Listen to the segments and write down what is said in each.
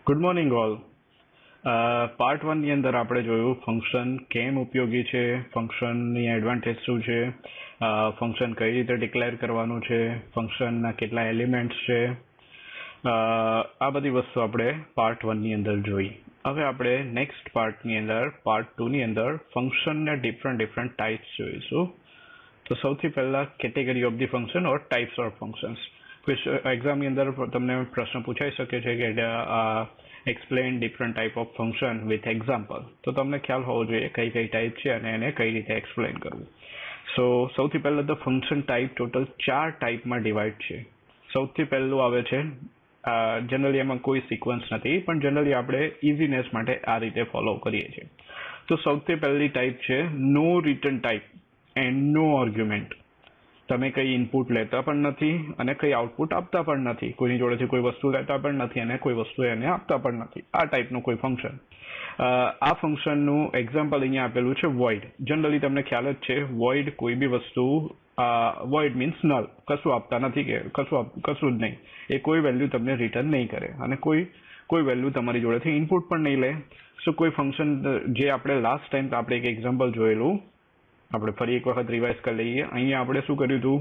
Good morning all. Part વનની અંદર આપણે જોયું ફંક્શન કેમ ઉપયોગી છે, ફંક્શનની એડવાન્ટેજ શું છે, ફંક્શન કઈ રીતે ડિક્લેર કરવાનું છે, ફંક્શનના કેટલા એલિમેન્ટ્સ છે, આ બધી વસ્તુ આપણે પાર્ટ વનની અંદર જોઈ. હવે આપણે નેક્સ્ટ પાર્ટની અંદર પાર્ટ ટુની અંદર ફંક્શનના ડિફરન્ટ ટાઈપ્સ જોઈશું. તો સૌથી પહેલા category of the function or types of functions. એક્ઝામની અંદર તમને પ્રશ્ન પૂછાઈ શકે છે કે explain different type of function with example. તો તમને ખ્યાલ હોવો જોઈએ કઈ ટાઈપ છે અને એને કઈ રીતે એક્સપ્લેન કરવું. સો સૌથી પહેલાં તો ફંક્શન ટાઈપ ટોટલ 4 ટાઈપમાં ડિવાઈડ છે. સૌથી પહેલું આવે છે, જનરલી એમાં કોઈ સિક્વન્સ નથી, પણ જનરલી આપણે ઇઝીનેસ માટે આ રીતે ફોલો કરીએ છીએ. તો સૌથી પહેલી ટાઈપ છે no return type and no argument. તમે કંઈ ઇનપુટ લેતા પણ નથી અને કંઈ આઉટપુટ આપતા પણ નથી. કોઈની જોડેથી કોઈ વસ્તુ લેતા પણ નથી અને કોઈ વસ્તુ એને આપતા પણ નથી. આ ટાઈપનું કોઈ ફંક્શન. આ ફંક્શનનું એક્ઝામ્પલ અહીંયા આપેલું છે વોઇડ. જનરલી તમને ખ્યાલ જ છે વોઇડ કોઈ બી વસ્તુ, વોઇડ મીન્સ નલ, કશું આપતા નથી કે કશું જ નહીં. એ કોઈ વેલ્યુ તમને રિટર્ન નહીં કરે અને કોઈ વેલ્યુ તમારી જોડેથી ઇનપુટ પણ નહીં લે. સો કોઈ ફંક્શન જે આપણે લાસ્ટ ટાઈમ આપણે એક એક્ઝામ્પલ જોયેલું, આપણે ફરી એક વખત રિવાઇઝ કરી લઈએ. અહીંયા આપણે શું કર્યું હતું,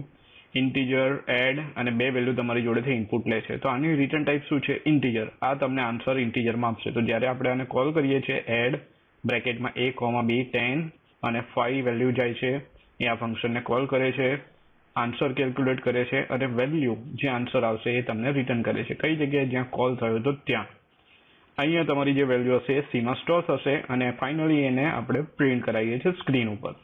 ઇન્ટીજર એડ અને 2 વેલ્યુ તમારી જોડેથી ઇનપુટ લે છે. તો આની રિટર્ન ટાઈપ શું છે, ઇન્ટીજર. આ તમને આન્સર ઇન્ટીજરમાં આપશે. તો જ્યારે આપણે આને કોલ કરીએ છીએ એડ બ્રેકેટમાં a, b 10 અને 5 વેલ્યુ જાય છે, એ આ ફંક્શનને કોલ કરે છે, આન્સર કેલ્ક્યુલેટ કરે છે અને વેલ્યુ જે આન્સર આવશે એ તમને રિટર્ન કરે છે. કઈ જગ્યાએ જ્યાં કોલ થયો તો ત્યાં. અહીંયા તમારી જે વેલ્યુ હશે એ સીમાં સ્ટોર થશે અને ફાઇનલી એને આપણે પ્રિન્ટ કરાવીએ છીએ સ્ક્રીન ઉપર.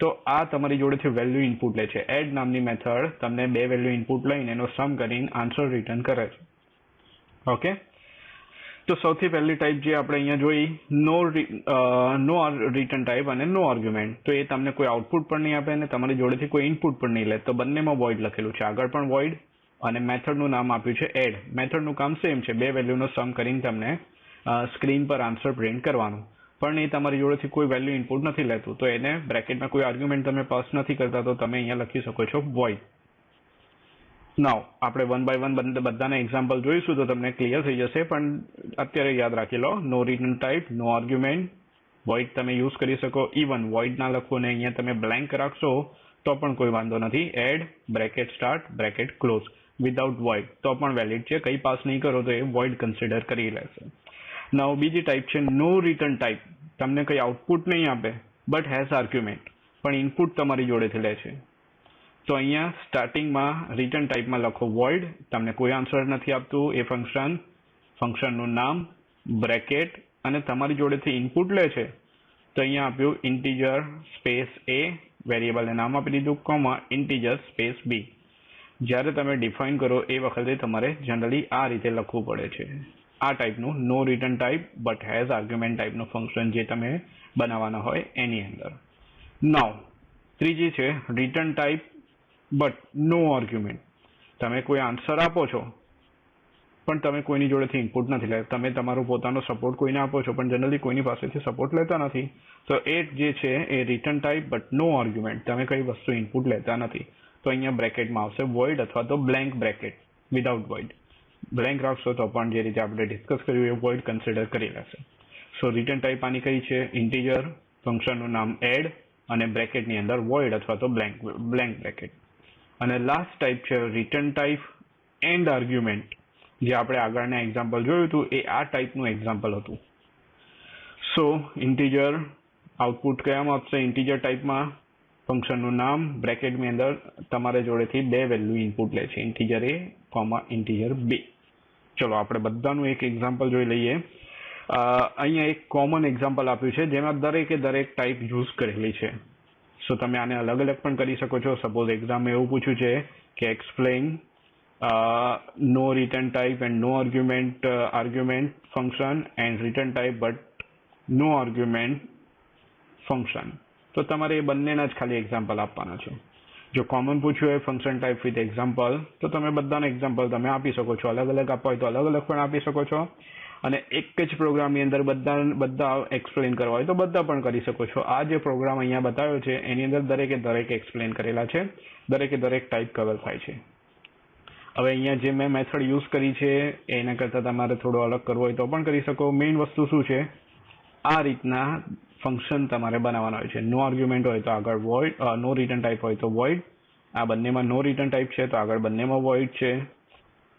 તો આ તમારી જોડેથી વેલ્યુ ઇનપુટ લે છે. એડ નામની મેથડ તમને 2 વેલ્યુ ઇનપુટ લઈને એનો સમ કરીને આન્સર રિટર્ન કરે છે. ઓકે, તો સૌથી પહેલી ટાઈપ જે આપણે અહીંયા જોઈ, નો રિટર્ન ટાઈપ અને નો આર્ગ્યુમેન્ટ. તો એ તમને કોઈ આઉટપુટ પણ નહીં આપે અને તમારી જોડેથી કોઈ ઇનપુટ પણ નહીં લે. તો બંનેમાં વોઇડ લખેલું છે. આગળ પણ વોઇડ અને મેથડનું નામ આપ્યું છે એડ. મેથડનું કામ સેમ છે, 2 વેલ્યુનો સમ કરીને તમને સ્ક્રીન પર આન્સર પ્રિન્ટ કરવાનું. પણ એ તમારી જોડેથી કોઈ વેલ્યુ ઇનપુટ નથી લેતું. તો એને બ્રેકેટમાં કોઈ આર્ગ્યુમેન્ટ તમે પાસ નથી કરતા, તો તમે અહીંયા લખી શકો છો વોઇડ. નાઉ આપણે 1 by 1 બધાના એક્ઝામ્પલ જોઈશું તો તમને ક્લિયર થઈ જશે. પણ અત્યારે યાદ રાખી લો, નો return type, no argument, void તમે યુઝ કરી શકો. ઇવન વોઇડ ના લખો ને અહીંયા તમે બ્લેન્ક રાખશો તો પણ કોઈ વાંધો નથી. Add bracket start bracket close without void તો પણ વેલિડ છે. કંઈ પાસ નહીં કરો તો એ વોઇડ કન્સિડર કરી લેશે. નાઉ બીજી ટાઈપ છે નો રિટર્ન ટાઈપ. તમને કંઈ આઉટપુટ નહીં આપે બટ હેઝ આર્ગ્યુમેન્ટ, પણ ઇનપુટ તમારી જોડેથી લે છે. તો અહીંયા સ્ટાર્ટિંગમાં રિટર્ન ટાઈપમાં લખો વોઇડ. તમને કોઈ આન્સર નથી આપતું એ ફંક્શનનું નામ, બ્રેકેટ અને તમારી જોડેથી ઇનપુટ લે છે. તો અહીંયા આપ્યું ઇન્ટીજર સ્પેસ a, વેરિયેબલને નામ આપી દીધું, કોમા ઇન્ટીજર સ્પેસ b. જ્યારે તમે ડિફાઇન કરો એ વખતે તમારે જનરલી આ રીતે લખવું પડે છે. આ ટાઈપનું no return type but has argument ટાઈપનું ફંક્શન જે તમે બનાવવાના હોય એની અંદર. નાઉ ત્રીજી છે return type but no argument. તમે કોઈ આન્સર આપો છો પણ તમે કોઈની જોડેથી ઇનપુટ નથી લેતા. તમે તમારો પોતાનો સપોર્ટ કોઈને આપો છો પણ જનરલી કોઈની પાસેથી સપોર્ટ લેતા નથી. તો એ જે છે એ return type but no argument. તમે કઈ વસ્તુ ઇનપુટ લેતા નથી. તો અહીંયા બ્રેકેટમાં આવશે વોઇડ અથવા તો blank bracket without void. Blank રાખશો તો પણ જે રીતે આપણે ડિસ્કસ કર્યું એ વોઇડ કન્સિડર કરી લેશે. સો રિટર્ન ટાઈપ આની કઈ છે, ઇન્ટીજર, ફંક્શનનું નામ એડ અને બ્રેકેટની અંદર વોઇડ અથવા તો બ્લેન્ક બ્રેકેટ. અને લાસ્ટ ટાઈપ છે રિટર્ન ટાઈપ એન્ડ આર્ગ્યુમેન્ટ. જે આપણે આગળના એક્ઝામ્પલ જોયું હતું એ આ ટાઈપનું એક્ઝામ્પલ હતું. સો ઇન્ટીજર આઉટપુટ કયામાં આપશે, ઇન્ટીજર ટાઈપમાં ફંક્શનનું નામ, બ્રેકેટની અંદર તમારા જોડેથી 2 વેલ્યુ ઇનપુટ લે છે, ઇન્ટીજર a, ઇન્ટીજર b. ચલો આપણે બધાનું એક એક્ઝામ્પલ જોઈ લઈએ. અહીંયા એક કોમન એક્ઝામ્પલ આપ્યું છે જેમાં દરેક ટાઈપ યુઝ કરેલી છે. સો તમે આને અલગ અલગ પણ કરી શકો છો. સપોઝ એક્ઝામમાં એવું પૂછ્યું છે કે explain no return type and no argument function and return type but no argument function. તો તમારે એ બંનેના જ ખાલી એક્ઝામ્પલ આપવાના છે. જો કોમન પૂછ્યું હોય ફંક્શન ટાઈપ વિથ એક્ઝામ્પલ તો તમે બધાના એક્ઝામ્પલ તમે આપી શકો છો. અલગ અલગ આપવા હોય તો અલગ અલગ પણ આપી શકો છો. અને એક જ પ્રોગ્રામની અંદર બધા એક્સપ્લેન કરવા હોય તો બધા પણ કરી શકો છો. આ જે પ્રોગ્રામ અહીંયા બતાવ્યો છે એની અંદર દરેક એક્સપ્લેન કરેલા છે. દરેક ટાઈપ કવર થાય છે. હવે અહીંયા જે મેં મેથડ યુઝ કરી છે એના કરતાં તમારે થોડો અલગ કરવો હોય તો પણ કરી શકો. મેઇન વસ્તુ શું છે, આ રીતના ફંક્શન તમારે બનાવવાના હોય છે. નો આર્ગ્યુમેન્ટ હોય તો આગળ વોઇડ, નો રિટર્ન ટાઈપ હોય તો વોઇડ. આ બંનેમાં નો રિટર્ન ટાઈપ છે તો આગળ બંનેમાં વોઇડ છે.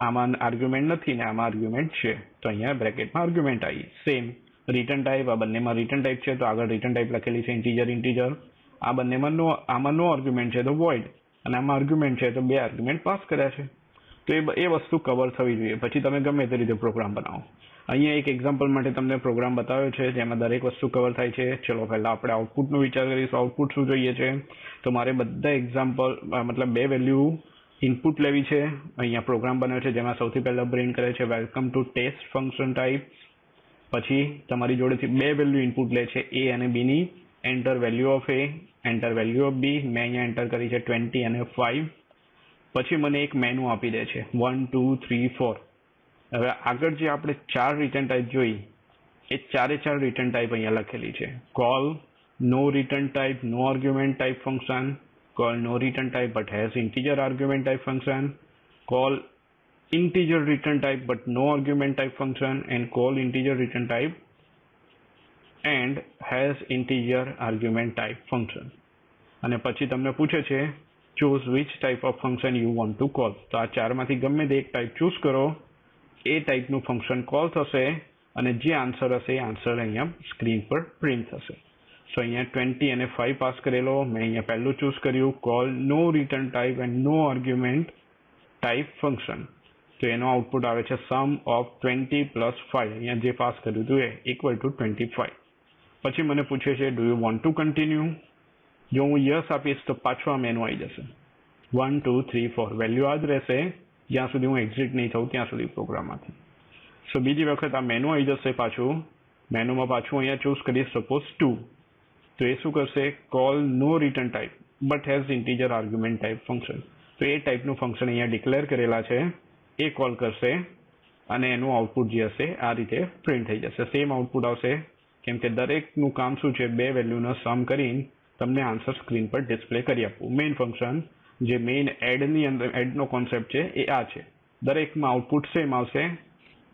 આમાં આર્ગ્યુમેન્ટ નથી ને આમાં આર્ગ્યુમેન્ટ છે તો અહીંયા બ્રેકેટમાં આર્ગ્યુમેન્ટ આવી. સેમ રિટર્ન ટાઈપ, આ બંનેમાં રિટર્ન ટાઈપ છે તો આગળ રિટર્ન ટાઈપ લખેલી છે ઇન્ટીજર. આ બંનેમાં આમાં નો આર્ગ્યુમેન્ટ છે તો વોઇડ, અને આમાં આર્ગ્યુમેન્ટ છે તો બે આર્ગ્યુમેન્ટ પાસ કર્યા છે. તો એ વસ્તુ કવર થવી જોઈએ. પછી તમે ગમે તે રીતે પ્રોગ્રામ બનાવો. અહીંયા એક એક્ઝામ્પલ માટે તમને પ્રોગ્રામ બતાવ્યો છે જેમાં દરેક વસ્તુ કવર થાય છે. ચલો પહેલા આપણે આઉટપુટનો વિચાર કરીશું. આઉટપુટ શું જોઈએ છે, તો મારે બધા એક્ઝામ્પલ મતલબ બે વેલ્યુ ઇનપુટ લેવી છે. અહીંયા પ્રોગ્રામ બન્યો છે જેમાં સૌથી પહેલા પ્રિન્ટ કરે છે welcome to test function type. પછી તમારી જોડેથી બે વેલ્યુ ઇનપુટ લે છે એ અને બી ની. Enter value of A, enter value of B. મેં અહીંયા એન્ટર કરી છે 20 અને 5. પછી મને એક મેનુ આપી દે છે 1 2 3 4. હવે આગળ જે આપણે 4 રિટર્ન ટાઈપ જોઈ એ ચારે 4 રિટર્ન ટાઈપ અહીંયા લખેલી છે. Call no return type no argument type function, call no return type but has integer argument type function, call integer return type but no argument type function, and call integer return type and has integer argument type function. અને પછી તમને પૂછે છે choose which type of function you want to call. તો આ ચારમાંથી ગમે તે એક ટાઈપ ચૂઝ કરો, એ ટાઈપનું ફંક્શન કોલ થશે અને જે આન્સર હશે એ આન્સર અહીંયા સ્ક્રીન પર પ્રિન્ટ થશે. સો અહીંયા 20 અને 5 પાસ કરેલો. મેં અહીંયા પહેલું ચૂઝ કર્યું call no return type and no argument type function. તો એનો આઉટપુટ આવે છે સમ ઓફ 20 પ્લસ 5. અહીંયા જે પાસ કર્યું હતું એ ઇક્વલ ટુ 25. પછી મને પૂછે છે do you want to continue. જો હું યસ આપીશ તો પાછું આ મેનુ આવી જશે 1 2 3 4. વેલ્યુ આ જ રહેશે જ્યાં સુધી હું એક્ઝિટ નહીં થઉં ત્યાં સુધી પ્રોગ્રામમાંથી. સો બીજી વખત આ મેનુ આવી જશે પાછું. મેનુમાં પાછું અહીંયા ચૂઝ કરીશ સપોઝ 2. તો એ શું કરશે, call no return type but has integer argument type function. તો એ ટાઈપનું ફંક્શન અહીંયા ડિક્લેર કરેલા છે એ કોલ કરશે અને એનું આઉટપુટ જે હશે આ રીતે પ્રિન્ટ થઈ જશે. સેમ આઉટપુટ આવશે કેમ કે દરેકનું કામ શું છે, બે વેલ્યુનો સમ કરીને તમને આન્સર સ્ક્રીન પર ડિસ્પ્લે કરી આપવું. મેઇન ફંક્શન જે મેઇન એડની અંદર એડનો કોન્સેપ્ટ છે એ આ છે. દરેકમાં આઉટપુટ સેમ આવશે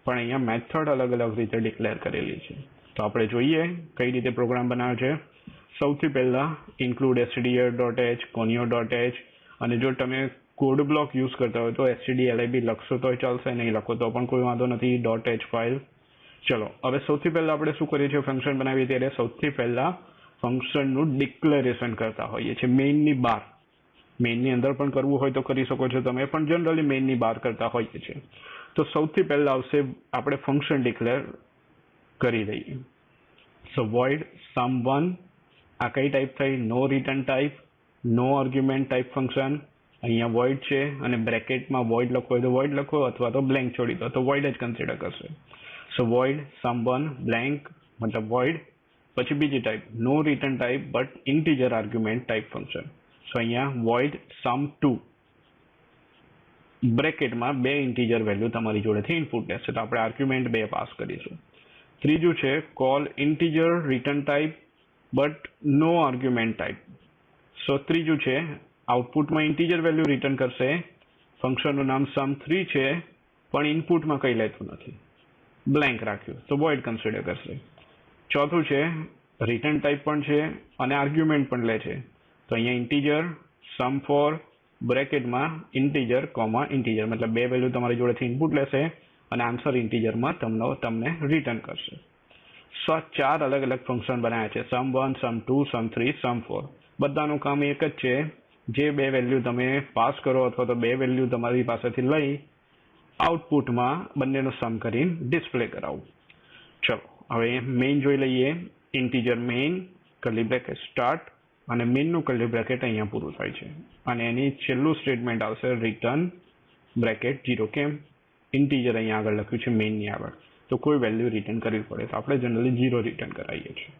પણ અહીંયા મેથડ અલગ અલગ રીતે ડિક્લેર કરેલી છે. તો આપણે જોઈએ કઈ રીતે પ્રોગ્રામ બનાવ્યો છે. સૌથી પહેલા ઇન્ક્લુડ stdio.h, conio.h, અને જો તમે કોડ બ્લોક યુઝ કરતા હોય તો stdlib લખશો તો ચાલશે, નહીં લખો તો પણ કોઈ વાંધો નથી. .h file. ચલો હવે સૌથી પહેલા આપણે શું કરીએ છીએ, ફંક્શન બનાવીએ ત્યારે સૌથી પહેલા ફંક્શનનું ડિક્લેરેશન કરતા હોઈએ છીએ મેઇનની બહાર. મેઇનની અંદર પણ કરવું હોય તો કરી શકો છો તમે, પણ જનરલી મેઇનની બહાર કરતા હોઈએ છીએ. તો સૌથી પહેલા આવશે આપણે ફંક્શન ડિક્લેર કરી દઈએ. સો વોઇડ sum1. આ કઈ ટાઈપ થઈ, નો return type no argument type function. અહીંયા વોઇડ છે અને બ્રેકેટમાં વોઇડ લખો હોય તો વોઇડ લખો અથવા તો બ્લેન્ક છોડી દો તો વોઇડ જ કન્સિડર કરશે. સો વોઇડ sum1 બ્લેન્ક મતલબ વોઇડ. પછી બીજી type no return type but integer argument type function. So અહીંયા વોઇડ sum2 બ્રેકેટમાં બે ઇન્ટીજર વેલ્યુ તમારી જોડેથી ઇનપુટ લેશે તો આપણે આર્ગ્યુમેન્ટ 2 પાસ કરીશું. ત્રીજું છે call integer return type but no argument type. So ત્રીજું છે આઉટપુટમાં ઇન્ટીજર વેલ્યુ રિટર્ન કરશે. ફંક્શનનું નામ sum3 છે પણ ઇનપુટમાં કંઈ લેતું નથી, બ્લેન્ક રાખ્યું તો વોઇડ કન્સિડર કરશે. ચોથું છે રિટર્ન ટાઈપ પણ છે અને આર્ગ્યુમેન્ટ પણ લે છે તો અહીંયા ઇન્ટીજર sum4 બ્રેકેટમાં ઇન્ટીજર કોમા ઇન્ટીજર મતલબ બે વેલ્યુ તમારી જોડેથી ઇનપુટ લેશે અને આન્સર ઇન્ટીજરમાં તમને રિટર્ન કરશે. સો 4 અલગ અલગ ફંક્શન બનાવ્યા છે, sum1 sum2 sum3 sum4. બધાનું કામ એક જ છે, જે બે વેલ્યુ તમે પાસ કરો અથવા તો બે વેલ્યુ તમારી પાસેથી લઈ આઉટપુટમાં બંનેનો સમ કરીને ડિસ્પ્લે કરાવું. ચલો હવે મેઇન જોઈ લઈએ. Integer main curly bracket start અને મેઇનનું કર્લી બ્રેકેટ અહીંયા પૂરું થાય છે અને એની છેલ્લું સ્ટેટમેન્ટ આવશે રિટર્ન બ્રેકેટ 0. કેમ, ઇન્ટીજર અહીંયા આગળ લખ્યું છે મેઇનની આગળ તો કોઈ વેલ્યુ રિટર્ન કરવી પડે તો આપણે જનરલી 0 રિટર્ન કરાવીએ છીએ.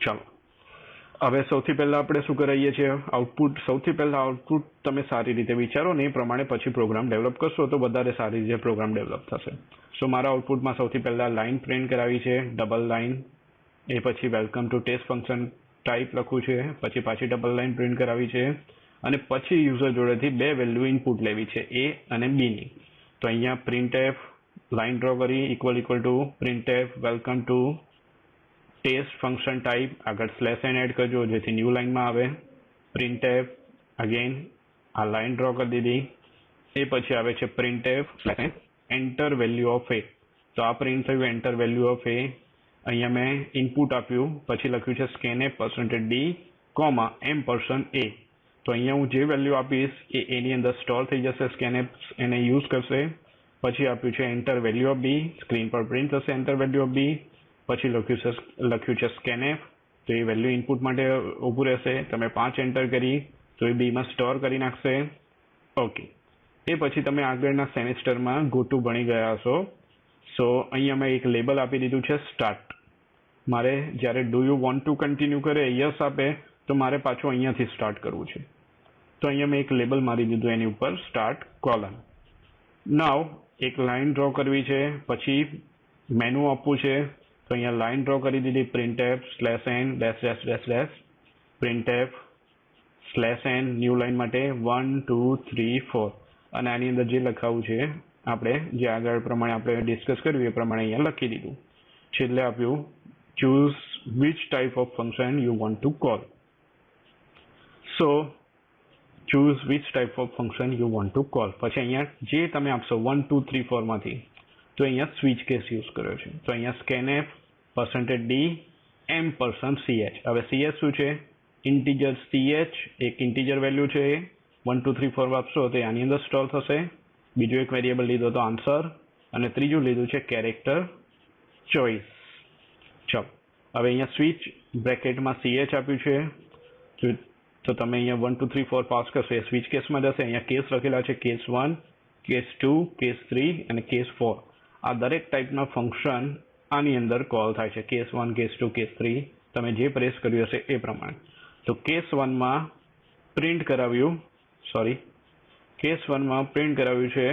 ચાલો હવે સૌથી પહેલા આપણે શું કરાવીએ છીએ, આઉટપુટ. સૌથી પહેલા આઉટપુટ તમે સારી રીતે વિચારો ને એ પ્રમાણે પછી પ્રોગ્રામ ડેવલપ કરશો તો વધારે સારી રીતે પ્રોગ્રામ ડેવલપ થશે. સો મારા આઉટપુટમાં સૌથી પહેલા લાઈન પ્રિન્ટ કરાવી છે, ડબલ લાઈન. એ પછી welcome to test function type લખું છે, પછી પાછી ડબલ લાઈન પ્રિન્ટ કરાવી છે અને પછી યુઝર જોડેથી બે વેલ્યુ ઇનપુટ લેવી છે, એ અને બી ની. તો અહીંયા printf લાઇન ડ્રો કરી equal to printf welcome to test function type, આગળ /n એડ કરજો જેથી ન્યૂ લાઇનમાં આવે. printf અગેન આ લાઇન ડ્રો કરી દીધી. એ પછી આવે છે printf enter value of A. તો આ પ્રિન્ટ થયું એન્ટર વેલ્યુ ઓફ એ. અહીંયા મેં ઇનપુટ આપ્યું, પછી લખ્યું છે scanf %d, m%a. તો અહીંયા હું જે વેલ્યુ આપીશ એ એની અંદર સ્ટોર થઈ જશે, scanf એને યુઝ કરશે. પછી આપ્યું છે enter value of B, screen પર પ્રિન્ટ થશે એન્ટર વેલ્યુ ઓફ બી. પછી લખ્યું છે scanf, તો એ વેલ્યુ ઇનપુટ માટે ઊભું રહેશે. તમે 5 એન્ટર કરી તો એ બીમાં સ્ટોર કરી નાખશે. ઓકે, એ પછી તમે આગળના સેમેસ્ટરમાં ગોટુ ભણી ગયા હશો. સો અહીંયા મેં એક લેબલ આપી દીધું છે સ્ટાર્ટ. મારે જ્યારે do you want to continue કરે યસ આપે તો મારે પાછું અહીંયાથી સ્ટાર્ટ કરવું છે. તો અહીંયા મેં એક લેબલ મારી દીધું એની ઉપર સ્ટાર્ટ કોલન. નાવ એક લાઇન ડ્રો કરવી છે, પછી મેનુ આપવું છે. તો અહીંયા લાઇન ડ્રો કરી દીધી, printf /n printf /n new line માટે 1 2 3 4. અને આની અંદર જે લખાવું છે આપણે જે આગળ પ્રમાણે આપણે ડિસ્કસ કર્યું એ પ્રમાણે અહીંયા લખી દીધું. છેલ્લે આપ્યું choose which type of function you want to call. So choose which type of function you want to call. પછી અહીંયા જે તમે આપશો 1 2 3 4 માંથી, તો અહીંયા સ્વિચ કેસ યુઝ કર્યો છે. તો અહીંયા scanf %d m%ch. હવે ch શું છે? ઇન્ટીજર ch, એક ઇન્ટીજર વેલ્યુ છે. 1 2 3 4 આપશો તો આની અંદર સ્ટોર થશે. બીજો એક વેરિયેબલ લીધો તો આન્સર, અને ત્રીજું લીધું છે કેરેક્ટર ચોઇસ. ચલો હવે અહીંયા સ્વિચ બ્રેકેટમાં ch આપ્યું છે. તો તમે અહીંયા 1 2 3 4 પાસ કરશો એ સ્વિચ કેસમાં જશે. અહીંયા કેસ લખેલા છે કેસ 1, કેસ 2, કેસ 3 અને કેસ 4. આ દરેક ટાઈપના ફંક્શન આની અંદર કોલ થાય છે. કેસ 1, કેસ 2, કેસ 3 તમે જે પ્રેસ કર્યું હશે એ પ્રમાણે. તો કેસ 1માં પ્રિન્ટ કરાવ્યું છે,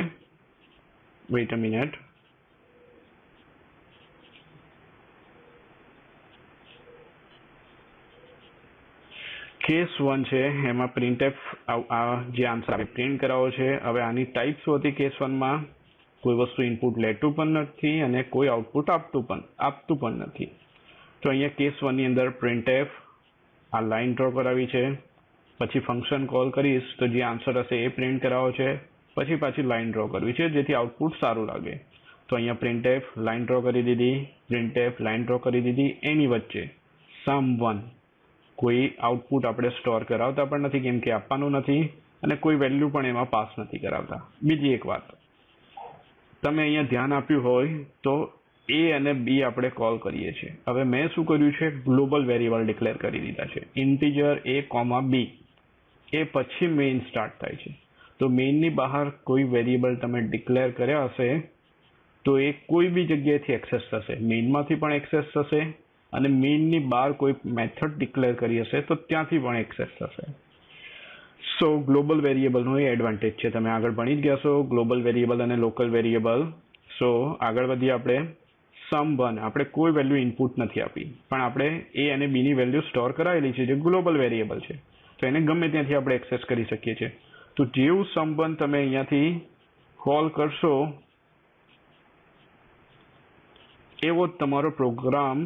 વેઇટ અ મિનિટ, કેસ 1 છે એમાં printf જે આન્સર આપણે પ્રિન્ટ કરાવો છે. હવે આની ટાઈપ શું હતી? કેસ 1માં કોઈ વસ્તુ ઇનપુટ લેતું પણ નથી અને કોઈ આઉટપુટ આપતું પણ નથી. તો અહીંયા કેસ 1 ની અંદર printf આ લાઇન ડ્રો કરાવી છે. પછી ફંક્શન કોલ કરીશ તો જે આન્સર હશે એ પ્રિન્ટ કરાવો છે. પછી પાછી લાઇન ડ્રો કરવી છે જેથી આઉટપુટ સારું લાગે. તો અહીંયા printf લાઇન ડ્રો કરી દીધી, printf લાઇન ડ્રો કરી દીધી. એની વચ્ચે sum1, કોઈ આઉટપુટ આપણે સ્ટોર કરાવતા પણ નથી કેમ કે આપવાનું નથી, અને કોઈ વેલ્યુ પણ એમાં પાસ નથી કરાવતા. બીજી એક વાત તમે અહીંયા ધ્યાન આપ્યું હોય તો એ અને બી આપણે કોલ કરીએ છીએ. હવે મેં શું કર્યું છે? ગ્લોબલ વેરિયેબલ ડિક્લેર કરી દીધા છે. ઇન્ટીજર a, b એ પછી મેઇન સ્ટાર્ટ થાય છે. તો મેઇનની બહાર કોઈ વેરિયેબલ તમે ડિક્લેર કર્યા હશે તો એ કોઈ બી જગ્યાએથી એક્સેસ થશે. મેઇનમાંથી પણ એક્સેસ થશે અને મેઇનની બહાર કોઈ મેથડ ડિક્લેર કરી હશે તો ત્યાંથી પણ એક્સેસ થશે. સો ગ્લોબલ વેરિયેબલનો એ એડવાન્ટેજ છે. તમે આગળ ભણી જ ગયા છો ગ્લોબલ વેરિયેબલ અને લોકલ વેરિયેબલ. સો આગળ વધીએ આપણે. sum1 આપણે કોઈ વેલ્યુ ઇનપુટ નથી આપી, પણ આપણે એ અને બી ની વેલ્યુ સ્ટોર કરાવેલી છે જે ગ્લોબલ વેરિયેબલ છે. તો એને ગમે ત્યાંથી આપણે એક્સેસ કરી શકીએ છીએ. તો જેવું sum1 તમે અહીંયાથી કોલ કરશો એવો જ તમારો પ્રોગ્રામ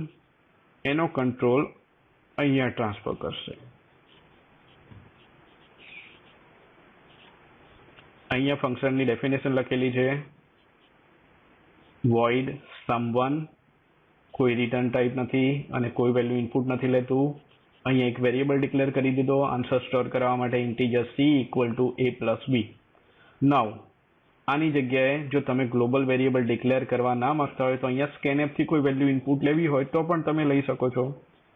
એનો કંટ્રોલ અહીંયા ટ્રાન્સફર કરશે. અહીંયા ફંક્શનની ડેફિનેશન લખેલી છે, void sum1, કોઈ રિટર્ન ટાઈપ નથી અને કોઈ વેલ્યુ ઇનપુટ નથી લેતું. અહીંયા એક વેરિયેબલ ડિક્લેર કરી દીધો આન્સર સ્ટોર કરવા માટે, ઇન્ટીજર c = a + b. નાઉ આની જગ્યાએ જો તમે ગ્લોબલ વેરિયેબલ ડિક્લેર કરવા ના માંગતા હોય તો અહીંયા scanf થી કોઈ વેલ્યુ ઇનપુટ લેવી હોય તો પણ તમે લઈ શકો છો.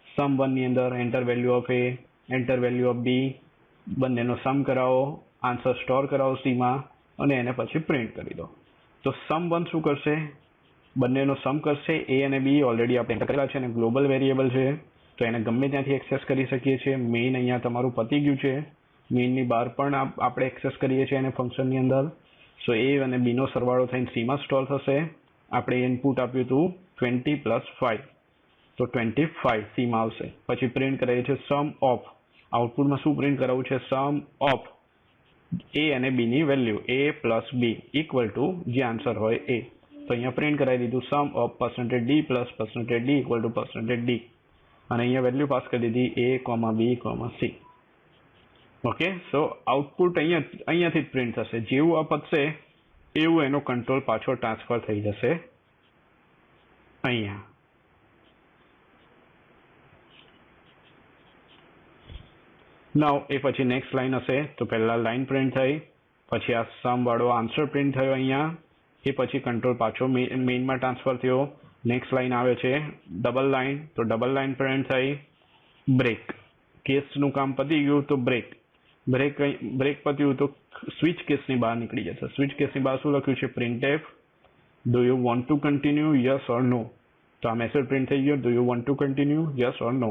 sum1 ની અંદર enter value of a, enter value of b, બંનેનો સમ કરાવો, આન્સર સ્ટોર કરાવો c માં અને એને પછી પ્રિન્ટ કરી દો. તો sum1 શું કરશે? બંનેનો સમ કરશે. a અને b ઓલરેડી આપણે કરેલા છે અને ગ્લોબલ વેરિયેબલ છે તો એને ગમે ત્યાંથી એક્સેસ કરી શકીએ છીએ. મેઇન અહીંયા તમારું પતી ગયું છે. મેઇનની બહાર પણ આપણે એક્સેસ કરીએ છીએ એને ફંક્શનની અંદર. સો a અને b નો સરવાળો થઈને c માં સ્ટોર થશે. આપણે ઇનપુટ આપ્યું હતું 20 + 5, તો 25 c માં આવશે. પછી પ્રિન્ટ કરીએ છીએ sum of, આઉટપુટમાં શું પ્રિન્ટ કરાવવું છે? સમ ઓફ એ અને બી ની value a plus B equal to જે આન્સર હોય એ. તો અહીંયા પ્રિન્ટ કરાવી દીધું sum of percentage D plus percentage D equal to percentage D, અને અહીંયા વેલ્યુ પાસ કરી દીધી a comma B comma C. Okay, so output અહીંયાથી જ પ્રિન્ટ થશે. જેવું આ પતશે એવું એનો કંટ્રોલ પાછો ટ્રાન્સફર થઈ જશે અહીંયા. નાવ એ પછી નેક્સ્ટ લાઈન હશે તો પહેલા લાઈન પ્રિન્ટ થઈ, પછી આ સમ વાળો આન્સર પ્રિન્ટ થયો અહીંયા, એ પછી કંટ્રોલ પાછો મેઇનમાં ટ્રાન્સફર થયો. નેક્સ્ટ લાઈન આવે છે ડબલ લાઈન, તો ડબલ લાઈન પ્રિન્ટ થઈ. બ્રેક, કેસનું કામ પતી ગયું તો બ્રેક પત્યું તો સ્વિચ કેસની બહાર નીકળી જશે. સ્વિચ કેસની બહાર શું લખ્યું છે? Printf do you want to continue, yes or no. તો આ મેસેજ પ્રિન્ટ થઈ ગયો, do you want to continue, yes or no.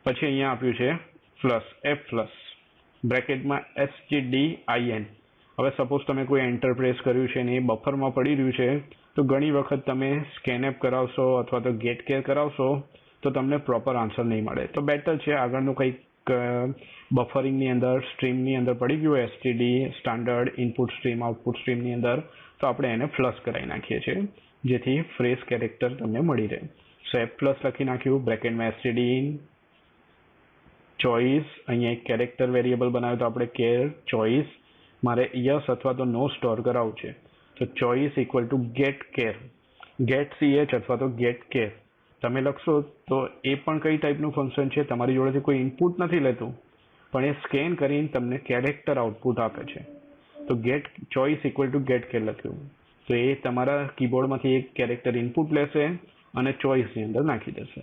પછી અહીંયા આપ્યું છે પ્લસ એફ પ્લસ બ્રેકેટમાં STDIN. હવે સપોઝ તમે કોઈ એન્ટર પ્રેસ કર્યું છે ને એ બફરમાં પડી રહ્યું છે, તો ઘણી વખત તમે સ્કેનએપ કરાવશો અથવા તો ગેટ કેર કરાવશો તો તમને પ્રોપર આન્સર નહીં મળે. તો બેટર છે આગળનું કંઈક બફરિંગની અંદર સ્ટ્રીમની અંદર પડી ગયું STD standard input stream output સ્ટ્રીમની અંદર, તો આપણે એને પ્લસ કરાવી નાખીએ છીએ જેથી ફ્રેશ કેરેક્ટર તમને મળી રહે. સો એફ પ્લસ લખી નાખ્યું, બ્રેકેટમાં STD ઇન ચોઇસ. અહીંયા એક કેરેક્ટર વેરિયેબલ બનાવ્યો તો આપણે કેર ચોઇસ, મારે યસ અથવા તો નો સ્ટોર કરાવવું છે તો ચોઇસ ઇક્વલ ટુ ગેટ કેર, ગેટ CH અથવા તો ગેટ કેર તમે લખશો તો એ પણ કઈ ટાઈપનું ફંક્શન છે? તમારી જોડેથી કોઈ ઇનપુટ નથી લેતું પણ એ સ્કેન કરીને તમને કેરેક્ટર આઉટપુટ આપે છે. તો ગેટ ચોઇસ ઇક્વલ ટુ ગેટ કેર લખ્યું તો એ તમારા કીબોર્ડમાંથી એક કેરેક્ટર ઇનપુટ લેશે અને ચોઇસની અંદર નાખી દેશે.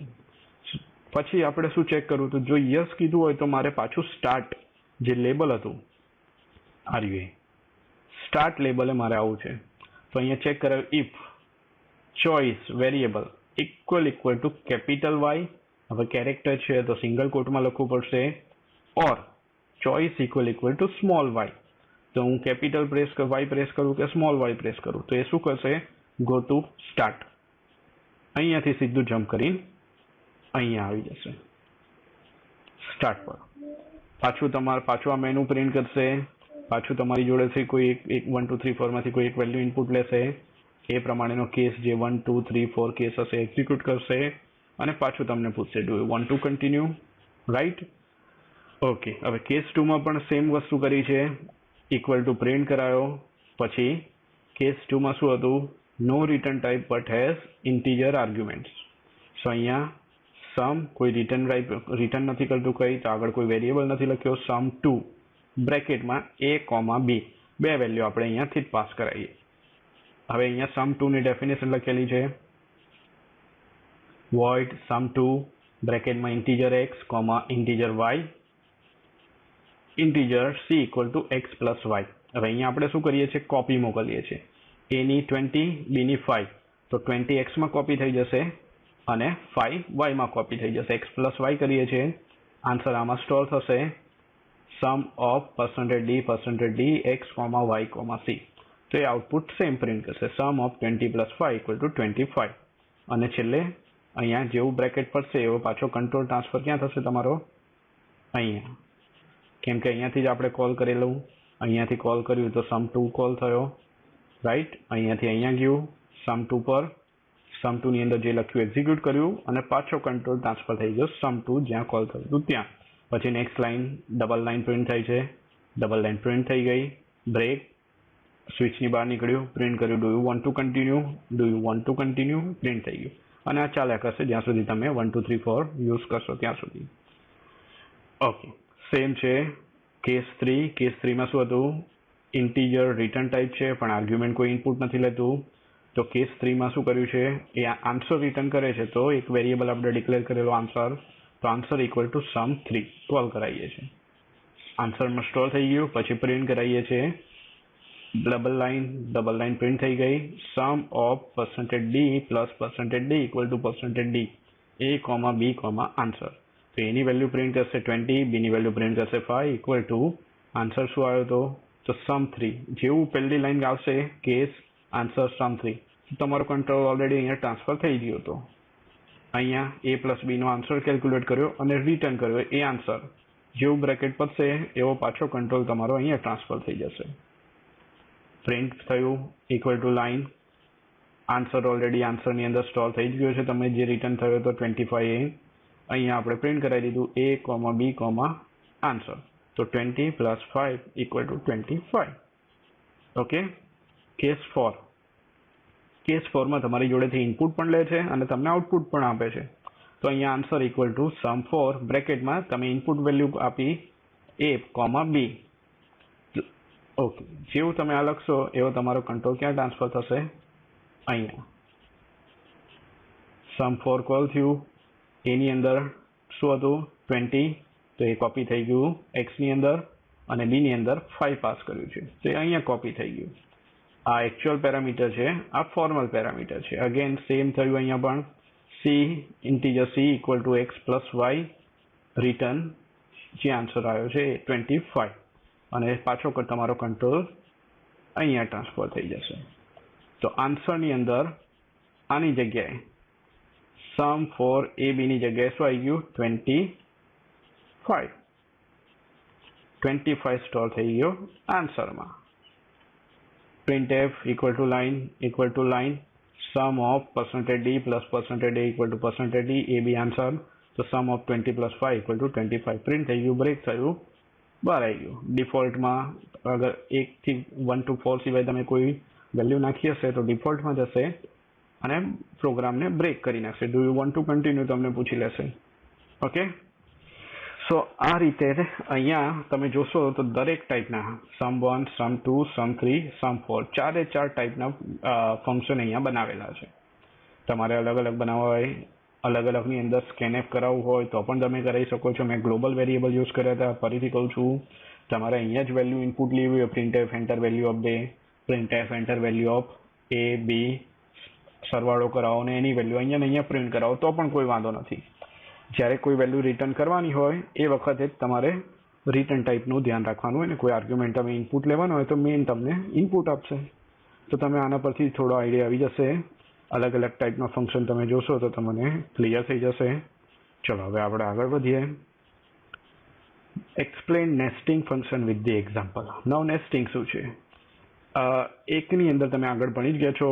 પછી આપણે શું ચેક કરવું? તો જો યસ કીધું હોય તો મારે પાછું સ્ટાર્ટ જે લેબલ હતું સ્ટાર્ટ લેબલે મારે આવું છે. તો અહીંયા ચેક કરાવ્યું if choice variable equal to capital Y, હવે કેરેક્ટર છે તો સિંગલ કોટમાં લખવું પડશે, or choice equal to small Y. તો હું કેપિટલ વાય પ્રેસ કરું કે સ્મોલ વાય પ્રેસ કરું તો એ શું કરશે? Go to start. અહીંયાથી સીધું જમ્પ કરીને અહીંયા આવી જશે સ્ટાર્ટ પર. પાછું આ મેનુ પ્રિન્ટ કરશે, પાછું તમારી જોડેથી કોઈ એક 1 2 3 4 માંથી કોઈ એક વેલ્યુ ઇનપુટ લેશે, એ પ્રમાણેનો કેસ જે 1 2 3 4 કેસ હશે એક્ઝિક્યુટ કરશે અને પાછું તમને પૂછશે do you want to continue, right? Okay, હવે કેસ 2 માં પણ સેમ વસ્તુ કરી છે, ઇક્વલ ટુ પ્રિન્ટ કરાયો. પછી કેસ 2 માં શું હતું? No return type but has integer arguments. So અહીંયા સમ કોઈ રિટર્ન નથી કરતું કઈ, તો આગળ કોઈ વેરિયેબલ નથી લખ્યો. sum2 બ્રેકેટમાં a કોમા b બે વેલ્યુ આપણે અહીંયાથી જ પાસ કરાવીએ. હવે અહીંયા sum2 ની ડેફિનેશન લખેલી છે void sum2 બ્રેકેટમાં integer x comma integer y integer c equal to x plus y. હવે અહીંયા આપણે શું કરીએ છીએ? કોપી મોકલીએ છીએ. a ની 20 b ની 5, તો 20 x માં કોપી થઈ જશે અને 5 y માં કોપી થઈ જશે. x પ્લસ y કરીએ છીએ, આન્સર આમાં સ્ટોર થશે સમ of %d x y c. તો એ આઉટપુટ સેમ પ્રિન્ટ કરશે સમ ઓફ 20 પ્લસ 5 ઇક્વલ ટુ 25. અને છેલ્લે અહીંયા જેવું બ્રેકેટ પડશે એવો પાછો કંટ્રોલ ટ્રાન્સફર ક્યાં થશે તમારો? અહીંયા, કેમ કે અહીંયાથી જ આપણે કોલ કરેલું, અહીંયાથી કોલ કર્યું તો sum2 કોલ થયો, રાઈટ? અહીંયાથી અહીંયા ગયું sum2 પર, sum2 ની અંદર જે લખ્યું એક્ઝિક્યુટ કર્યું અને પાછો કંટ્રોલ ટ્રાન્સફર થઈ ગયો sum2 જ્યાં કોલ થયું હતું ત્યાં. પછી next line double line print થાય છે, ડબલ લાઈન પ્રિન્ટ થઈ ગઈ. બ્રેક, સ્વિચની બહાર નીકળ્યું, પ્રિન્ટ કર્યું do you want to continue, print થઈ ગયું. અને આ ચાલ્યા કરશે જ્યાં સુધી તમે 1 2 3 4 યુઝ કરશો ત્યાં સુધી. ઓકે, સેમ છે કેસ 3. કેસ 3માં શું હતું? ઇન્ટીજર રિટર્ન ટાઈપ છે પણ આર્ગ્યુમેન્ટ કોઈ ઇનપુટ નથી લેતું. તો કેસ 3માં શું કર્યું છે? એ આન્સર રિટર્ન કરે છે, તો એક વેરિયેબલ આપણે ડિક્લેર કરેલો આન્સર, તો answer equal to sum3 call કરાવીએ છીએ. આન્સરમાં સ્ટોર થઈ ગયું. પછી પ્રિન્ટ કરાવીએ છીએ ડબલ લાઈન પ્રિન્ટ થઈ ગઈ sum of %d plus %d equal to %d a comma b comma answer. તો એની વેલ્યુ પ્રિન્ટ કરશે 20, b ની વેલ્યુ પ્રિન્ટ કરશે 5 ઇક્વલ ટુ આન્સર શું આવ્યો હતો? તો sum3. જેવું પહેલી લાઈન આવશે કેસ આન્સર sum3, તમારો કંટ્રોલ ઓલરેડી અહીંયા ટ્રાન્સફર થઈ ગયો હતો. અહીંયા a પ્લસ b નો આન્સર કેલ્ક્યુલેટ કર્યો અને રિટર્ન કર્યો એ આન્સર. જેવું બ્રેકેટ પતશે એવો પાછો કંટ્રોલ તમારો અહીંયા ટ્રાન્સફર થઈ જશે. પ્રિન્ટ થયું equal to line. Answer already આન્સરની અંદર સ્ટોર થઈ જ ગયો છે. તમે જે રિટર્ન થયો હતો 25A અહીંયા આપણે પ્રિન્ટ કરાવી દીધું A, B, આન્સર. તો 20 + 5 = 25. ઓકે. કેસ 4. કેસ 4માં તમારી જોડેથી ઇનપુટ પણ લે છે અને તમને આઉટપુટ પણ આપે છે. તો અહીંયા આન્સર ઇક્વલ ટુ sum4 બ્રેકેટમાં તમે ઇનપુટ વેલ્યુ આપી A, B. ઓકે. જેવું તમે આ લખશો એવો તમારો કંટ્રોલ ક્યાં ટ્રાન્સફર થશે? અહીંયા. sum4 કોલ થયું. એની અંદર શું હતું? 20. તો એ કોપી થઈ ગયું એક્સની અંદર અને બીની અંદર 5 પાસ કર્યું છે. તો એ અહીંયા કોપી થઈ ગયું. આ એકચ્યુઅલ પેરામીટર છે, આ ફોર્મલ પેરામીટર છે. અગેન સેમ થયું અહીંયા પણ. Integer c equal to x plus Y return જે આન્સર આવ્યો છે એ 25 અને પાછો તમારો કંટ્રોલ અહીંયા ટ્રાન્સફર થઈ જશે. તો આન્સરની અંદર આની જગ્યાએ sum4 AB ની જગ્યાએ શું આવી ગયું? 25 સ્ટોર થઈ ગયો આન્સરમાં. printf equal to line sum of %d plus %a equal to %d AB answer. તો sum of 20 + 5 = 25. પ્રિન્ટ થઈ ગયું, બ્રેક થયું, બહાર આવી ગયું. ડિફોલ્ટમાં અગર 1 થી 1 to 4 સિવાય તમે કોઈ વેલ્યુ નાખી હશે તો ડિફોલ્ટમાં જશે અને પ્રોગ્રામને બ્રેક કરી નાખશે. Do you want to continue તમને પૂછી લેશે. ઓકે. સો આ રીતે અહીંયા તમે જોશો તો દરેક ટાઈપના sum1, sum2, sum3, sum4 ચારે ચાર ટાઈપના ફંક્શન અહીંયા બનાવેલા છે. તમારે અલગ અલગ બનાવવા હોય, અલગ અલગની અંદર સ્કેનએફ કરાવવું હોય તો પણ તમે કરી શકો છો. મેં ગ્લોબલ વેરિયેબલ યુઝ કર્યા હતા. ફરીથી કહું છું, તમારે અહીંયા જ વેલ્યુ ઇનપુટ લેવી હોય, printf enter value of day, printf enter value of A, B, સરવાળો કરાવો ને એની વેલ્યુ અહીંયા પ્રિન્ટ કરાવો તો પણ કોઈ વાંધો નથી. જ્યારે કોઈ વેલ્યુ રિટર્ન કરવાની હોય એ વખતે તમારે રિટર્ન ટાઈપનું ધ્યાન રાખવાનું હોય ને કોઈ આર્ગ્યુમેન્ટ તમે ઇનપુટ લેવાનું હોય તો મેઇન તમને ઇનપુટ આપશે. તો તમે આના પરથી થોડો આઈડિયા આવી જશે. અલગ અલગ ટાઈપના ફંક્શન તમે જોશો તો તમને ક્લિયર થઈ જશે. ચલો હવે આપણે આગળ વધીએ. Explain nesting function with the example. નવ નેસ્ટિંગ શું છે? એકની અંદર તમે આગળ ભણી જ ગયા છો.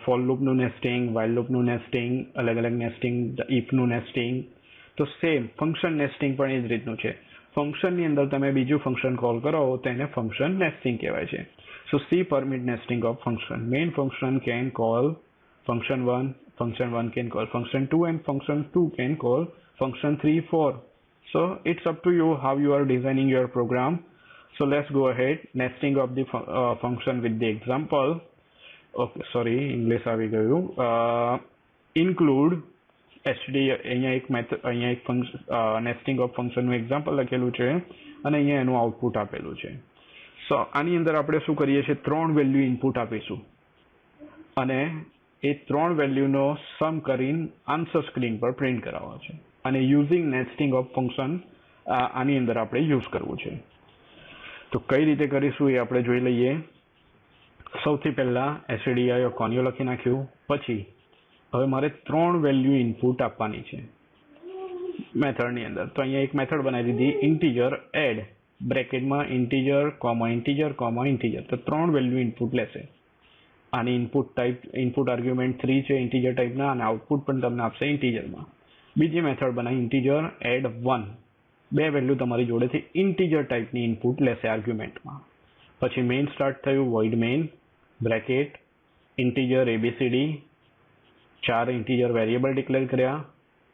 ફોર લૂપનું નેસ્ટિંગ, વાઇલ લૂપનું નેસ્ટિંગ, અલગ અલગ નેસ્ટિંગ, ઇફનું નેસ્ટિંગ. તો સેમ ફંક્શન નેસ્ટિંગ પણ એ જ રીતનું છે. ફંક્શનની અંદર તમે બીજું ફંક્શન કોલ કરો તો એને ફંક્શન નેસ્ટિંગ કહેવાય છે. સો C permit nesting of function. Main function can call function 1, function 1 can call function 2 and function 2 can call function 3, 4. So it's up to you how you are designing your program. So let's go ahead. Nesting of the function with the example. Okay, sorry, English આવી ગયું. Include HDD અહીંયા એક method, અહીંયા એક nesting of ફંક્શનનું example લખેલું છે અને અહીંયા એનું આઉટપુટ આપેલું છે. સો આની અંદર આપણે શું કરીએ છીએ? 3 વેલ્યુ ઇનપુટ આપીશું અને એ 3 વેલ્યુનો સમ કરીને આન્સર સ્ક્રીન પર પ્રિન્ટ કરાવવા છે અને યુઝિંગ નેસ્ટિંગ ઓફ ફંક્શન આની અંદર આપણે યુઝ કરવું છે. તો કઈ રીતે કરીશું એ આપણે જોઈ લઈએ. સૌથી પહેલાં stdio કોન્યો લખી નાખ્યું. પછી હવે મારે 3 વેલ્યુ ઇનપુટ આપવાની છે મેથડની અંદર. તો અહીંયા એક મેથડ બનાવી દીધી, ઇન્ટીજર એડ, બ્રેકેટમાં ઇન્ટીજર, ઇન્ટીજર. તો 3 વેલ્યુ ઇનપુટ લેશે. આની ઇનપુટ ટાઈપ, ઇનપુટ આર્ગ્યુમેન્ટ 3 છે ઇન્ટીજર ટાઈપના અને આઉટપુટ પણ તમને આપશે ઇન્ટીજરમાં. બીજી મેથડ બનાવી ઇન્ટીજર એડ 1. 2 વેલ્યુ તમારી જોડેથી ઇન્ટીજર ટાઈપની ઇનપુટ લેશે આર્ગ્યુમેન્ટમાં. પછી મેઇન સ્ટાર્ટ થયું, void main, bracket, integer ABCD, 4 integer variable declare કર્યા,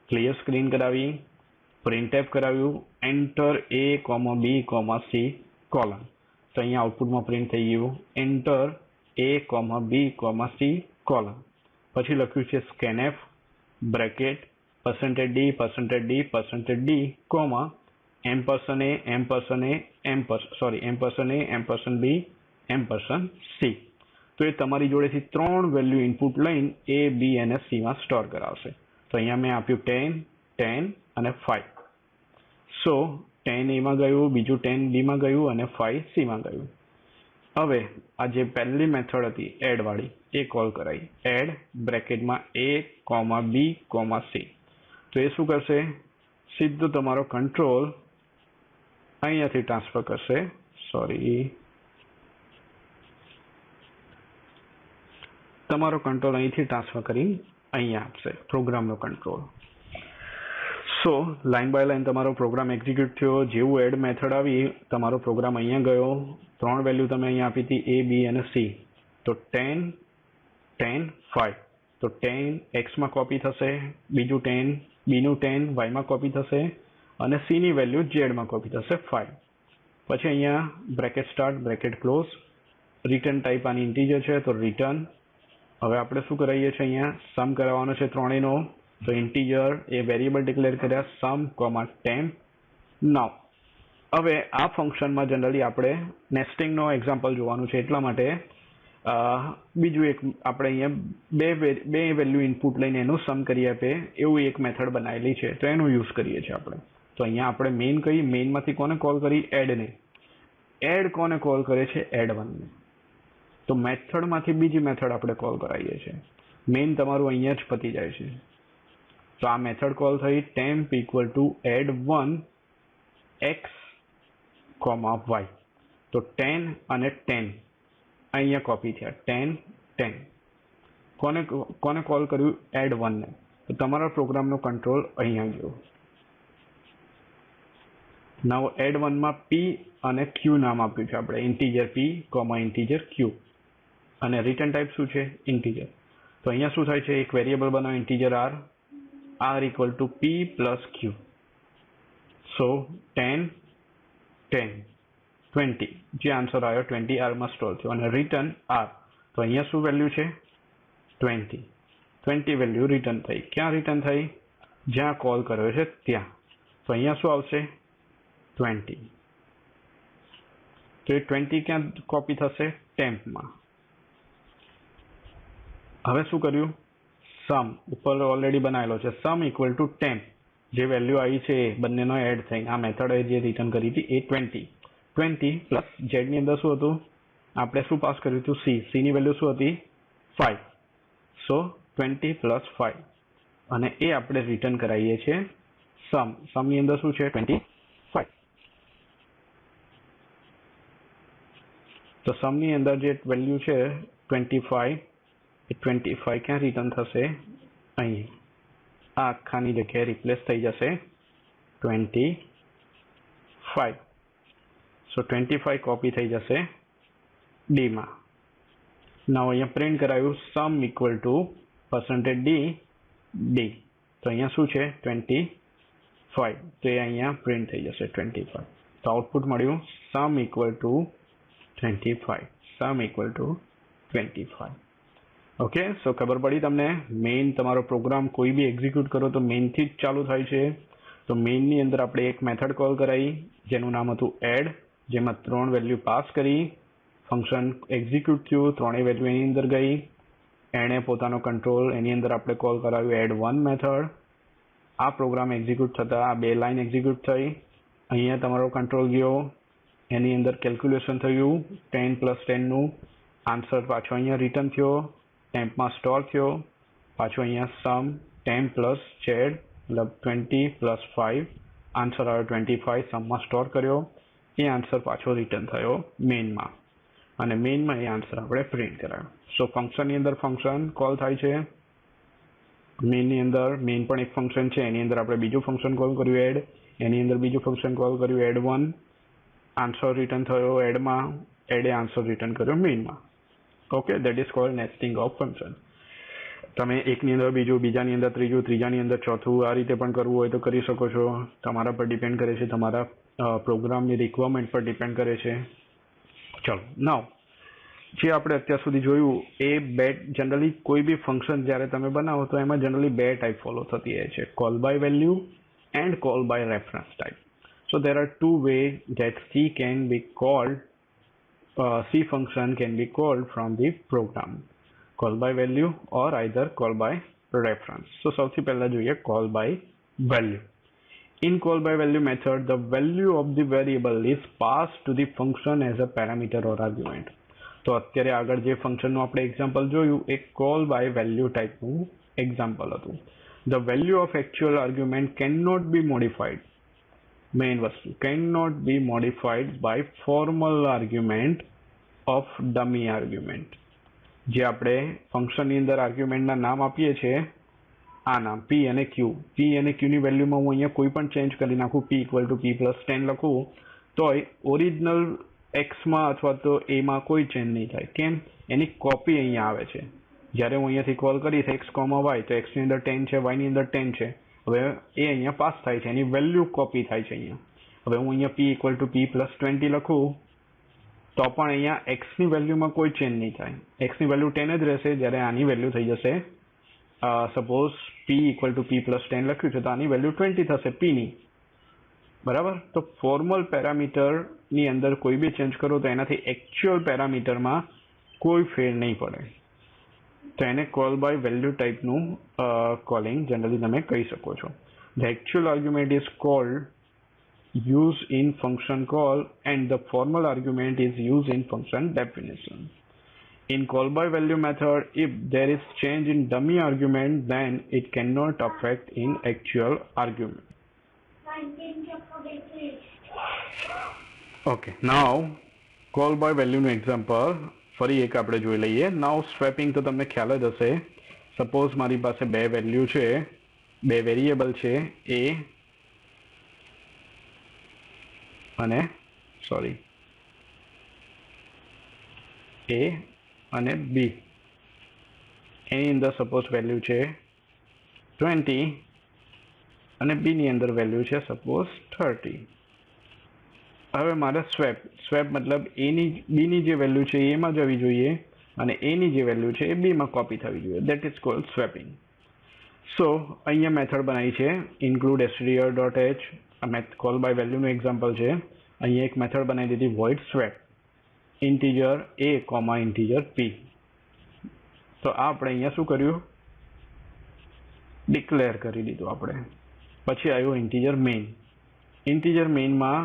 ક્લિયર સ્ક્રીન કરાવી, પ્રિન્ટએફ કરાવ્યું, enter A, B, C colon. તો અહીંયા આઉટપુટમાં પ્રિન્ટ થઈ ગયું enter A, B, C colon. પછી લખ્યું છે scanf, bracket, %D, comma, %A, %B, %C. તો એ તમારી જોડેથી 3 વેલ્યુ ઇનપુટ લઈને A, B અને C માં સ્ટોર કરાવશે. તો અહીંયા મેં આપ્યું 10, 10 અને 5. સો 10 A માં ગયું, બીજું 10 B માં ગયું અને 5 C માં ગયું. હવે આ જે પહેલી મેથડ હતી એડ વાળી એ કોલ કરાઈ. એડ બ્રેકેટમાં A, B, C. તો એ શું કરશે? સીધો તમારો કંટ્રોલ અહીંયાથી ટ્રાન્સફર કરશે, સોરી, તમારો કંટ્રોલ અહીંથી ટ્રાન્સફર કરી અહીંયા આપશે પ્રોગ્રામનો control. So line by line તમારો પ્રોગ્રામ એક્ઝિક્યુટ થયો. જેવું એડ મેથડ આવી, તમારો પ્રોગ્રામ અહીંયા ગયો. 3 વેલ્યુ તમે અહીંયા આપી હતી, A, B અને C. તો 10, 10, 5. તો 10 Xમાં કોપી થશે, બીજું 10, Bનું 10 Yમાં કોપી થશે અને Cની વેલ્યુ Zમાં કોપી થશે 5. પછી અહીંયા bracket start, bracket close. Return type આની ઇન્ટીજર છે તો રિટર્ન. હવે આપણે શું કરાવીએ છીએ, અહીંયા સમ કરાવવાનો છે ત્રણેયનો. તો ઇન્ટીજર એ વેરિયેબલ ડિક્લેર કર્યા, સમ કોમા ટેમ્પ. નાઉ હવે આ ફંક્શનમાં જનરલી આપણે નેસ્ટિંગનો એક્ઝામ્પલ જોવાનું છે, એટલા માટે બીજું એક આપણે અહીંયા બે વેલ્યુ ઇનપુટ લઈને એનું સમ કરી આપે એવું એક મેથડ બનાવેલી છે, તો એનું યુઝ કરીએ છીએ આપણે. તો અહીંયા આપણે મેઇન કહી, મેઇનમાંથી કોને કોલ કરી, એડને. એડ કોને કોલ કરે છે, એડ1ને. તો મેથડમાંથી બીજી મેથડ આપણે કોલ કરાવીએ છીએ. મેઇન તમારું અહીંયા જ પતી જાય છે. તો આ મેથડ કોલ થઈ ટેમ્પ ઇક્વલ ટુ એડ1 x, y. તો 10 અને 10 અહીંયા કોપી થયા, 10, 10. કોને કોલ કર્યું, એડ1ને. તો તમારા પ્રોગ્રામનો કંટ્રોલ અહીંયા ગયો. નાવ એડ1માં p અને q નામ આપ્યું છે આપણે, ઇન્ટીજર p, ઇન્ટીજર q. અને રિટર્ન ટાઈપ શું છે, ઇન્ટીજર. તો અહીંયા શું થાય છે, એક વેરિયેબલ બનાવો integer r equal to p plus q. સો 10, 10, 20 જે આન્સર આવ્યો 20 આરમાં સ્ટોર થયો અને રિટર્ન r. તો અહીંયા શું વેલ્યુ છે, 20 વેલ્યુ રિટર્ન થઈ. ક્યાં રિટર્ન થઈ, જ્યાં કોલ કર્યો છે ત્યાં. તો અહીંયા શું આવશે, 20. તો એ 20 ક્યાં કોપી થશે, ટેમ્પમાં. હવે શું કર્યું, સમ ઉપર ઓલરેડી બનાવેલો છે, સમ ઇક્વલ ટુ ટેમ્પ. જે વેલ્યુ આવી છે એ બંનેનો એડ થઈ, આ મેથડે જે રિટર્ન કરી હતી એ 20 પ્લસ ઝેડની અંદર શું હતું, આપણે શું પાસ કર્યું હતું, સી ની વેલ્યુ શું હતી, 5. સો 20 પ્લસ 5 અને એ આપણે રિટર્ન કરાવીએ છીએ સમની અંદર શું છે, 25. તો સમની અંદર જે વેલ્યુ છે 25, એ 25 ક્યાં રિટર્ન થશે, અહીં આ આખાની જગ્યાએ રિપ્લેસ થઈ જશે 25. સો 25 કોપી થઈ જશે ડીમાં. નાવ અહીંયા પ્રિન્ટ કરાયું સમ ઇક્વલ ટુ %d. તો અહીંયા શું છે 25, તો એ અહીંયા પ્રિન્ટ થઈ જશે 25. તો આઉટપુટ મળ્યું sum equal to 25, sum equal to 25. Okay, so ખબર પડી તમને. મેઇન તમારો પ્રોગ્રામ કોઈ બી એક્ઝિક્યુટ કરો તો મેઇનથી જ ચાલુ થાય છે. તો મેઇનની અંદર આપણે એક મેથડ કોલ કરાવી જેનું નામ હતું એડ, જેમાં 3 વેલ્યુ પાસ કરી. ફંક્શન એક્ઝિક્યુટ થયું, 3 વેલ્યુ એની અંદર ગઈ. એણે પોતાનો કંટ્રોલ એની અંદર આપણે કોલ કરાવ્યું એડ1 મેથડ. આ પ્રોગ્રામ એક્ઝિક્યુટ થતાં આ 2 લાઇન એક્ઝિક્યુટ થઈ. અહીંયા તમારો કંટ્રોલ ગયો, એની અંદર કેલ્ક્યુલેશન થયું 10 + 10નું. આન્સર પાછો અહીંયા રિટર્ન થયો, ટેમ્પમાં સ્ટોર થયો. પાછો અહીંયા સમ ટેમ્પ પ્લસ ઝેડ મતલબ 20 + 5, આન્સર આવ્યો 25, સમમાં સ્ટોર કર્યો. એ આન્સર પાછો રિટર્ન થયો મેઇનમાં અને મેઇનમાં એ આન્સર આપણે પ્રિન્ટ કરાયો. સો ફંક્શનની અંદર ફંક્શન કોલ થાય છે. મેઇનની અંદર મેઇન પણ એક ફંક્શન છે, એની અંદર આપણે બીજું ફંક્શન કોલ કર્યું એડ, એની અંદર બીજું ફંક્શન કોલ કર્યું એડ1. આન્સર રિટર્ન થયો એડમાં, એડે આન્સર રિટર્ન કર્યો મેઇનમાં. Okay, that is called nesting of function. તમે એકની અંદર બીજું, બીજાની અંદર ત્રીજું, ત્રીજાની અંદર ચોથું, આ રીતે પણ કરવું હોય તો કરી શકો છો. તમારા પર ડિપેન્ડ કરે છે, તમારા પ્રોગ્રામની રિક્વાયરમેન્ટ પર ડિપેન્ડ કરે છે. ચલો, નાવ જે આપણે અત્યાર સુધી જોયું એ જનરલી કોઈ બી ફંક્શન જ્યારે તમે બનાવો તો એમાં જનરલી 2 ટાઈપ ફોલો થતી હોય છે, call by value and call by reference type. So there are 2 ways that C function can be called from the program, call by value or either call by reference. So સૌથી પહેલા જોઈએ call by value. In call by value method, the value of the variable is passed to the function as a parameter or argument. તો અત્યારે આગળ જે ફંક્શનનું આપણે example જોયું એ call by value ટાઈપનું એક્ઝામ્પલ હતું. The value of actual argument cannot be modified. મેઇન વસ્તુ can not be modified by formal argument of dummy argument. જે આપણે ફંક્શનની અંદર આર્ગ્યુમેન્ટના નામ આપીએ છીએ, આ નામ પી અને ક્યુ, પી અને ક્યુની વેલ્યુમાં હું અહીંયા કોઈ પણ ચેન્જ કરી નાખું, પી ઇક્વલ ટુ પી પ્લસ 10 લખું, તોય ઓરિજિનલ એક્સમાં અથવા તો એમાં કોઈ ચેન્જ નહીં થાય. કેમ? એની કોપી અહીંયા આવે છે. જ્યારે હું અહીંયાથી કોલ કરીશ એક્સ કોમા વાય, તો એક્સની અંદર 10 છે, વાયની અંદર 10 છે. હવે એ અહીંયા પાસ થાય છે, એની વેલ્યુ કોપી થાય છે અહીંયા. હવે હું અહીંયા પી ઇક્વલ ટુ પી પ્લસ 20 લખું તો પણ અહીંયા એક્સની વેલ્યુમાં કોઈ ચેન્જ નહીં થાય. એક્સની વેલ્યુ 10 જ રહેશે. જ્યારે આની વેલ્યુ થઈ જશે, suppose P equal to P plus 10 લખ્યું છે તો આની વેલ્યુ 20 થશે પીની. બરાબર? તો ફોર્મલ પેરામીટરની અંદર કોઈ બી ચેન્જ કરો તો એનાથી એકચ્યુઅલ પેરામીટરમાં કોઈ ફેર નહીં પડે. તો એને કોલ બાય વેલ્યુ ટાઈપનું કોલિંગ જનરલી તમે કહી શકો છો. The actual argument is called used in function call and the formal argument is used in function definition. In call by value method, if there is change in dummy argument, then it cannot affect in actual argument. Okay, now call by value નું example ફરી એક આપણે જોઈ લઈએ. Now swapping તો તમને ખ્યાલ જ હશે. સપોઝ મારી પાસે બે વેલ્યુ છે, બે વેરિયેબલ છે, a અને A અને B. એની અંદર સપોઝ વેલ્યુ છે 20 અને B ની અંદર વેલ્યુ છે સપોઝ 30. હવે મારે સ્વેપ મતલબ B ની જે વેલ્યુ છે એ માં જવી જોઈએ અને A ની જે વેલ્યુ છે એ B માં કોપી થવી જોઈએ. That is called swapping. So અહીંયા મેથડ બનાવી છે include str.h. આ કોલ બાય વેલ્યુનું એક્ઝામ્પલ છે. અહીંયા એક મેથડ બનાવી દીધી void swap integer a comma integer p. તો આપણે અહીંયા શું કર્યું? ડિક્લેર કરી દીધું આપણે. પછી આવ્યો ઇન્ટીજર મેઇન. ઇન્ટીજર મેઇનમાં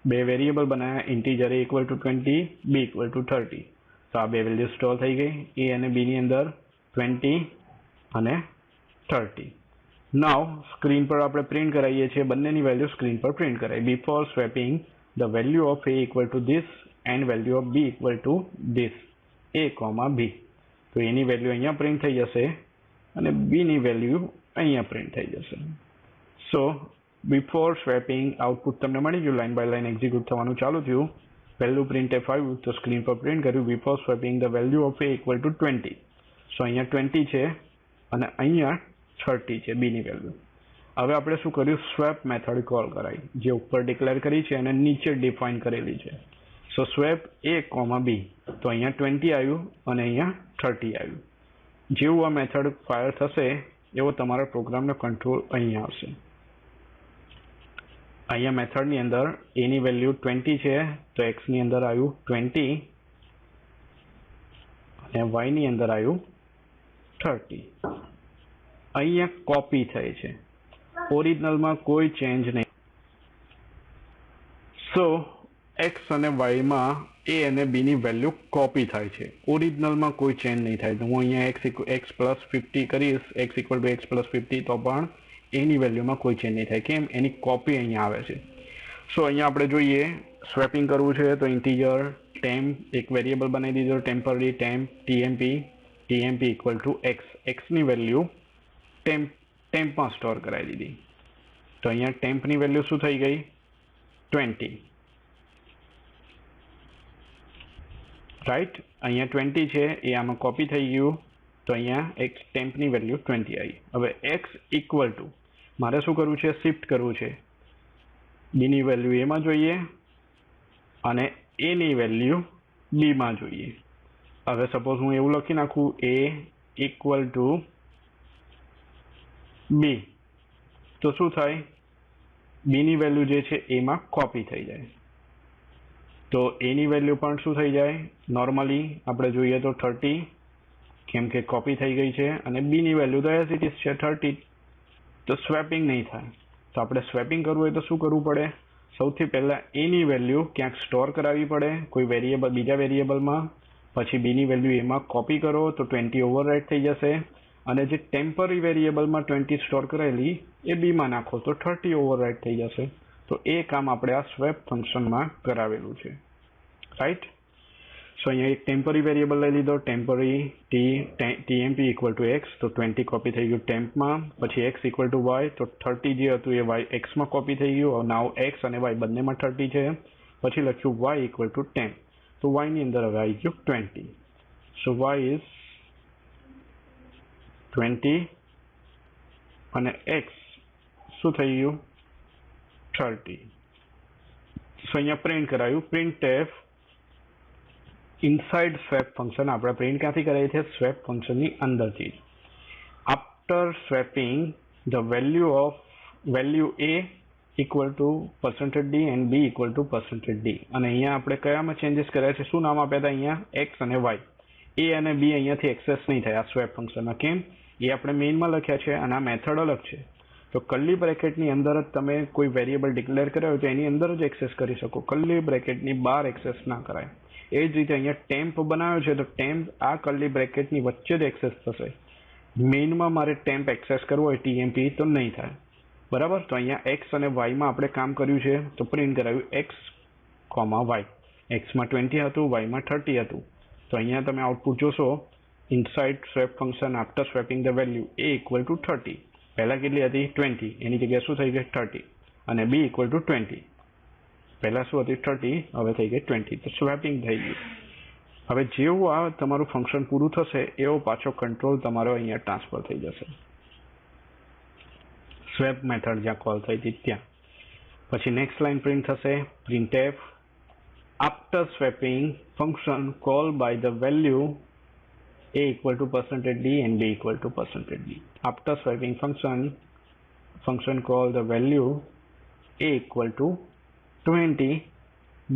બે વેરિયેબલ બનાવ્યા, integer a equal to 20, b equal to 30. તો આ બે વેલ્યુ સ્ટોર થઈ ગઈ, a અને b ની અંદર 20 અને 30. નાવ સ્ક્રીન પર આપણે પ્રિન્ટ કરાવીએ છીએ, બંનેની વેલ્યુ સ્ક્રીન પર પ્રિન્ટ કરાવી. Before swapping the value of a equal to this and value of b equal to this, a comma b. તો એની વેલ્યુ અહીંયા પ્રિન્ટ થઈ જશે અને b ની વેલ્યુ અહીંયા પ્રિન્ટ થઈ જશે. સો બિફોર સ્વેપિંગ આઉટપુટ તમને મળી ગયું, લાઇન બાય લાઇન એક્ઝિક્યુટ થવાનું ચાલુ થયું. વેલ્યુ printf આવ્યું તો સ્ક્રીન પર પ્રિન્ટ કર્યું before swapping the value of a equal to 20. સો અહીંયા 20 છે અને અહીંયા 30 છે b ની વેલ્યુ. હવે આપણે શું કર્યું? સ્વેપ મેથડ કોલ કરાવી, જે ઉપર ડિક્લેર કરી છે અને નીચે ડિફાઇન કરેલી છે. સો સ્વેપ a કોમા b, તો અહીંયા 20 આવ્યું અને અહીંયા 30 આવ્યું. જેવું આ મેથડ ફાયર થશે એવો તમારા પ્રોગ્રામનો કંટ્રોલ અહીંયા આવશે. અહીંયા મેથડની અંદર a ની વેલ્યુ 20 છે તો x ની અંદર આવ્યું 20 અને y ની અંદર આવ્યું 30. અહીંયા કોપી થઈ છે, ઓરિજિનલમાં કોઈ ચેન્જ નહીં. સો x અને y માં a અને b ની વેલ્યુ કોપી થાય છે, ઓરિજિનલમાં કોઈ ચેન્જ નહીં થાય. તો હું અહીંયા x પ્લસ 50 કરીશ, x equal to x plus 50, તો પણ a ની વેલ્યુમાં કોઈ ચેન્જ નહીં થાય. કેમ? એની કોપી અહીંયા આવે છે. સો અહીંયા આપણે જોઈએ સ્વેપિંગ કરવું છે તો ઇન્ટીજર ટેમ્પ એક વેરિયેબલ બનાવી દીધો, temporary temp tmp equal to x ની વેલ્યુ ટેમ્પમાં સ્ટોર કરાવી દીધી. તો અહીંયા ટેમ્પની વેલ્યુ શું થઈ ગઈ? 20. રાઈટ? અહીંયા 20 છે એ આમાં કોપી થઈ ગયું, તો અહીંયા x ટેમ્પની વેલ્યુ 20 આવી. હવે x ઇક્વલ ટુ મારે શું કરવું છે? શિફ્ટ કરવું છે. b ની વેલ્યુ a માં જોઈએ અને a ની વેલ્યુ b માં જોઈએ. હવે સપોઝ હું એવું લખી નાખું a ઇક્વલ ટુ b, તો શું થાય? b ની વેલ્યુ જે છે a માં કોપી થઈ જાય. તો a ની વેલ્યુ પણ શું થઈ જાય? નોર્મલી આપણે જોઈએ તો 30, કેમ કે કોપી થઈ ગઈ છે, અને b ની વેલ્યુ તો એઝ ઇટ ઇઝ છે 30. તો સ્વેપિંગ નહીં થાય. તો આપણે સ્વેપિંગ કરવું હોય તો શું કરવું પડે? સૌથી પહેલાં a ની વેલ્યુ ક્યાંક સ્ટોર કરાવવી પડે, કોઈ વેરિયેબલ, બીજા વેરિયેબલમાં. પછી b ની વેલ્યુ એમાં કોપી કરો તો 20 ઓવરરાઇટ થઈ જશે, અને જે ટેમ્પરરી વેરિયેબલમાં 20 સ્ટોર કરેલી એ b માં નાખો તો 30 ઓવરરાઇટ થઈ જશે. તો એ કામ આપણે આ સ્વેપ ફંક્શનમાં કરાવેલું છે, રાઈટ. સો અહીંયા એક ટેમ્પરરી વેરિયેબલ લઈ લીધો, temporary TMP equal to x, તો 20 કોપી થઈ ગયું ટેમ્પમાં. પછી એક્સ ઇક્વલ ટુ વાય, તો 30 જે હતું એ વાય એક્સમાં કોપી થઈ ગયું. નાવ એક્સ અને વાય બંનેમાં 30 છે. પછી લખ્યું વાય ઇક્વલ ટુ ટેમ્પ, તો વાયની અંદર હવે આવી ગયું 20. સો વાય ઇઝ 20 અને એક્સ શું થઈ ગયું 30. સો અહીંયા પ્રિન્ટ કરાયું. Print F inside swap function આપણે પ્રિન્ટ ક્યાંથી કરાવી છે? સ્વેપ ફંક્શનની અંદરથી. After swapping the value A equal to %d and b equal to %d. અને અહીંયા આપણે કયામાં ચેન્જીસ કર્યા છે? શું નામ આપ્યા હતા અહીંયા? એક્સ અને વાય. એ અને બી અહીંયાથી એક્સેસ નહીં થાય આ સ્વેપ ફંક્શનમાં. કેમ? એ આપણે મેઇનમાં લખ્યા છે અને આ મેથડ અલગ છે. તો કર્લી બ્રેકેટની અંદર જ તમે કોઈ વેરિયેબલ ડિક્લેર કર્યો હોય તો એની અંદર જ એક્સેસ કરી શકો, કર્લી બ્રેકેટની બહાર એક્સેસ ના કરાય. એ જ રીતે અહીંયા ટેમ્પ બનાવ્યો છે તો ટેમ્પ આ કર્લી બ્રેકેટની વચ્ચે જ એક્સેસ થશે. મેઇનમાં મારે ટેમ્પ એક્સેસ કરવો હોય ટીએમપી તો નહીં થાય, બરાબર. તો અહીંયા એક્સ અને વાયમાં આપણે કામ કર્યું છે તો પ્રિન્ટ કરાવ્યું એક્સ કોમા વાય. એક્સમાં 20 હતું, વાયમાં 30 હતું. તો અહીંયા તમે આઉટપુટ જોશો, inside swap function after swapping the value A equal to 30. પહેલાં કેટલી હતી? 20, એની જગ્યાએ શું થઈ ગઈ 30. અને બી ઇક્વલ ટુ 20, પહેલાં શું હતી 30, હવે થઈ ગઈ 20. તો સ્વેપિંગ થઈ ગયું. હવે જેવું આ તમારું ફંક્શન પૂરું થશે એવો પાછો કંટ્રોલ તમારો અહીંયા ટ્રાન્સફર થઈ જશે, સ્વેપ મેથડ જ્યાં કોલ થઈ હતી ત્યાં. પછી નેક્સ્ટ લાઇન પ્રિન્ટ થશે, printf after swapping function call by the value a equal to %d and b equal to %d. After swiping function call the value a equal to 20,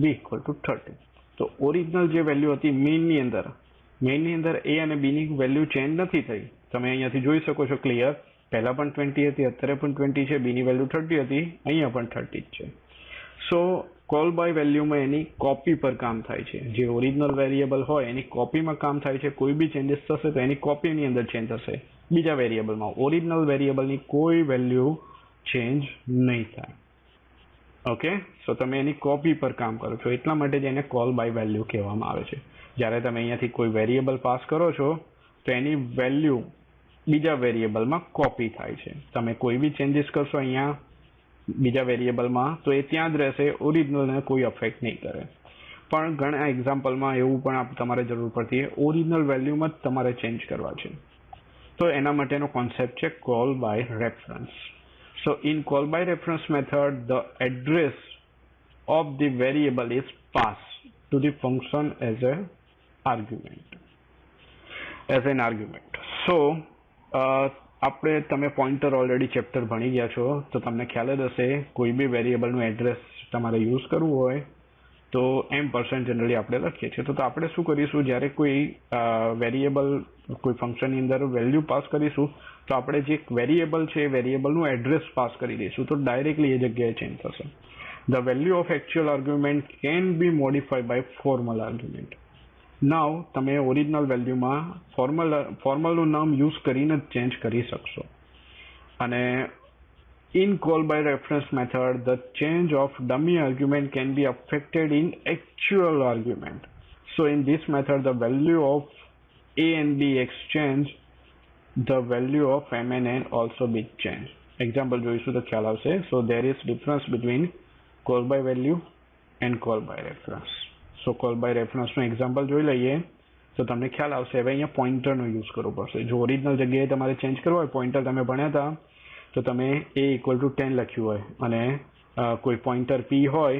b equal to 30. તો original જે value હતી મેઇનની અંદર a અને b ની value change નથી થઈ. તમે અહીંયાથી જોઈ શકો છો ક્લિયર, પહેલા પણ 20 હતી, અત્યારે પણ 20 છે, b ની વેલ્યુ 30 હતી, અહીંયા પણ 30 જ છે. સો કોલ બાય વેલ્યુમાં એની કોપી પર કામ થાય છે. જે ઓરિજિનલ વેરિયેબલ હોય એની કોપીમાં કામ થાય છે. કોઈ બી ચેન્જીસ થશે તો એની કોપીની અંદર ચેન્જ થશે બીજા વેરિયેબલમાં. ઓરિજિનલ વેરિયેબલની કોઈ વેલ્યુ ચેન્જ નહીં થાય. ઓકે, સો તમે એની કોપી પર કામ કરો છો, એટલા માટે જ એને કોલ બાય વેલ્યુ કહેવામાં આવે છે. જ્યારે તમે અહીંયાથી કોઈ વેરિયેબલ પાસ કરો છો તો એની વેલ્યુ બીજા વેરિયેબલમાં કોપી થાય છે. તમે કોઈ બી ચેન્જીસ કરશો અહીંયા બીજા વેરિયેબલમાં તો એ ત્યાં જ રહેશે, ઓરિજિનલને કોઈ અફેક્ટ નહીં કરે. પણ ઘણા એક્ઝામ્પલમાં એવું પણ તમારે જરૂર પડતી હોય, ઓરિજિનલ વેલ્યુમાં જ તમારે ચેન્જ કરવા છે. તો એના માટેનો કોન્સેપ્ટ છે call by reference. So in call by reference method the address of the variable is pass to the function as an argument. So આપણે તમે પોઇન્ટર ઓલરેડી ચેપ્ટર ભણી ગયા છો તો તમને ખ્યાલ જ હશે, કોઈ બી વેરિયેબલનું એડ્રેસ તમારે યુઝ કરવું હોય તો M% જનરલી આપણે લખીએ છીએ. તો આપણે શું કરીશું, જ્યારે કોઈ વેરિયેબલ કોઈ ફંક્શનની અંદર વેલ્યુ પાસ કરીશું તો આપણે જે વેરિયેબલ છે એ વેરિયેબલનું એડ્રેસ પાસ કરી દઈશું તો ડાયરેક્ટલી એ જગ્યાએ ચેન્જ થશે. The value of actual argument can be modified by formal argument. Now તમે ઓરિજિનલ વેલ્યુમાં ફોર્મલનું નામ યુઝ કરીને જ ચેન્જ કરી શકશો. અને in call by reference method the change of dummy argument can be affected in actual argument. So in this method the value of a and b exchange, the value of m and n also be changed. Example જોઈશું તો ખ્યાલ આવશે. So there is difference between call by value and call by reference. So call by reference નું example જોઈ લઈએ તો તમને ખ્યાલ આવશે. હવે અહીંયા પોઇન્ટરનો યુઝ કરવો પડશે. જો ઓરિજિનલ જગ્યાએ તમારે ચેન્જ કરવો હોય, પોઇન્ટર તમે ભણ્યા હતા તો તમે a ઇક્વલ ટુ 10 લખ્યું હોય અને કોઈ પોઇન્ટર p હોય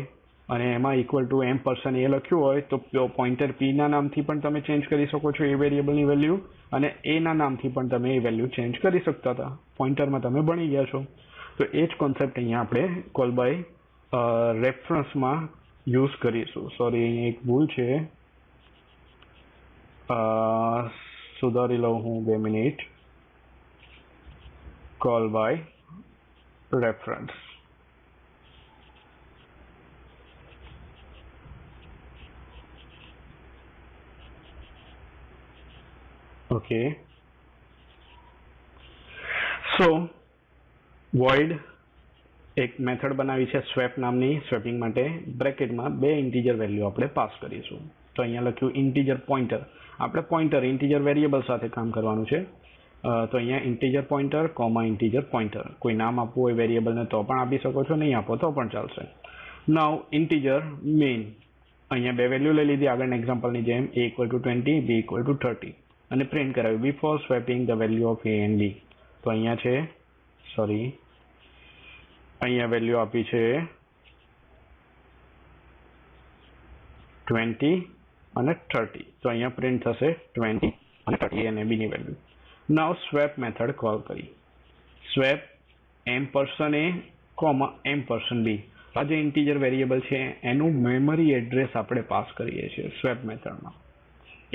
અને એમાં ઇક્વલ ટુ m% એ લખ્યું હોય તો પોઇન્ટર p ના નામથી પણ તમે ચેન્જ કરી શકો છો એ વેરિયેબલની વેલ્યુ, અને a ના નામથી પણ તમે એ વેલ્યુ ચેન્જ કરી શકતા હતા. પોઇન્ટરમાં તમે ભણી ગયા છો. તો એ જ કોન્સેપ્ટ અહીંયા આપણે કોલ બાય રેફરન્સમાં યુઝ કરીશું. સોરી, અહીંયા એક ભૂલ છે, સુધારી લઉં હું 2 minute. call by reference. Okay, so void એક મેથડ બનાવી છે સ્વેપ નામની સ્વેપિંગ માટે. બ્રેકેટમાં બે ઇન્ટીજર વેલ્યુ આપણે પાસ કરીશું. તો અહીંયા લખ્યું ઇન્ટીજર પોઇન્ટર. આપણે પોઇન્ટર ઇન્ટીજર વેરિયેબલ સાથે કામ કરવાનું છે. તો અહીંયા integer pointer comma integer pointer. કોઈ નામ આપવું હોય વેરિયેબલને તો પણ આપી શકો છો, નહીં આપો તો પણ ચાલશે. નાઉ ઇન્ટીજર મેઇન. અહીંયા બે વેલ્યુ લઈ લીધી આગળના એક્ઝામ્પલની જેમ, a = 20, b = 30 અને પ્રિન્ટ કરાવ્યું before swapping the value of a and b. તો અહીંયા છે અહીંયા વેલ્યુ આપી છે 20 અને 30. તો અહીંયા પ્રિન્ટ થશે 20 અને 30 અને b ની વેલ્યુ. નાઉ સ્વેપ મેથડ કોલ કરી. Swap m%a, m%b. આ જે ઇન્ટીજર વેરિયેબલ છે એનું મેમરી એડ્રેસ આપણે પાસ કરીએ છીએ સ્વેપ મેથડમાં,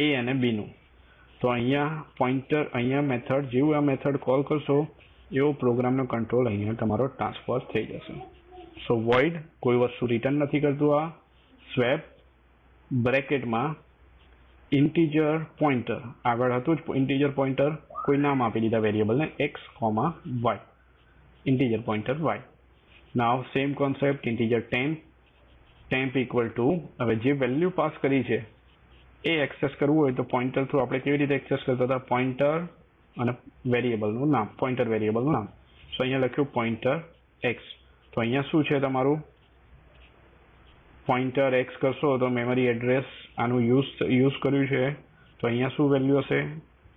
a અને b નું. તો અહીંયા મેથડ જેવું આ મેથડ કોલ કરશો એવો પ્રોગ્રામનો કંટ્રોલ અહીંયા તમારો ટ્રાન્સફર થઈ જશે. સો વોઇડ કોઈ વસ્તુ રિટર્ન નથી કરતું. આ સ્વેપ બ્રેકેટમાં ઇન્ટીજર પોઇન્ટર આગળ હતું જ ઇન્ટીજર પોઇન્ટર, કોઈ નામ આપી દીધા વેરિયેબલને x, y, integer pointer y. નાવ સેમ કોન્સેપ્ટ ઇન્ટીજર temp = હવે જે વેલ્યુ પાસ કરી છે એ એક્સેસ કરવું હોય તો પોઇન્ટર થ્રુ આપણે કેવી રીતે એક્સેસ કરતા હતા, પોઇન્ટર અને વેરિયેબલનું નામ, પોઇન્ટર વેરિયેબલનું નામ. સો અહીંયા લખ્યું પોઇન્ટર x. તો અહીંયા શું છે તમારું પોઇન્ટર x કરશો તો મેમરી એડ્રેસ આનું યુઝ કર્યું છે. તો અહીંયા શું વેલ્યુ હશે,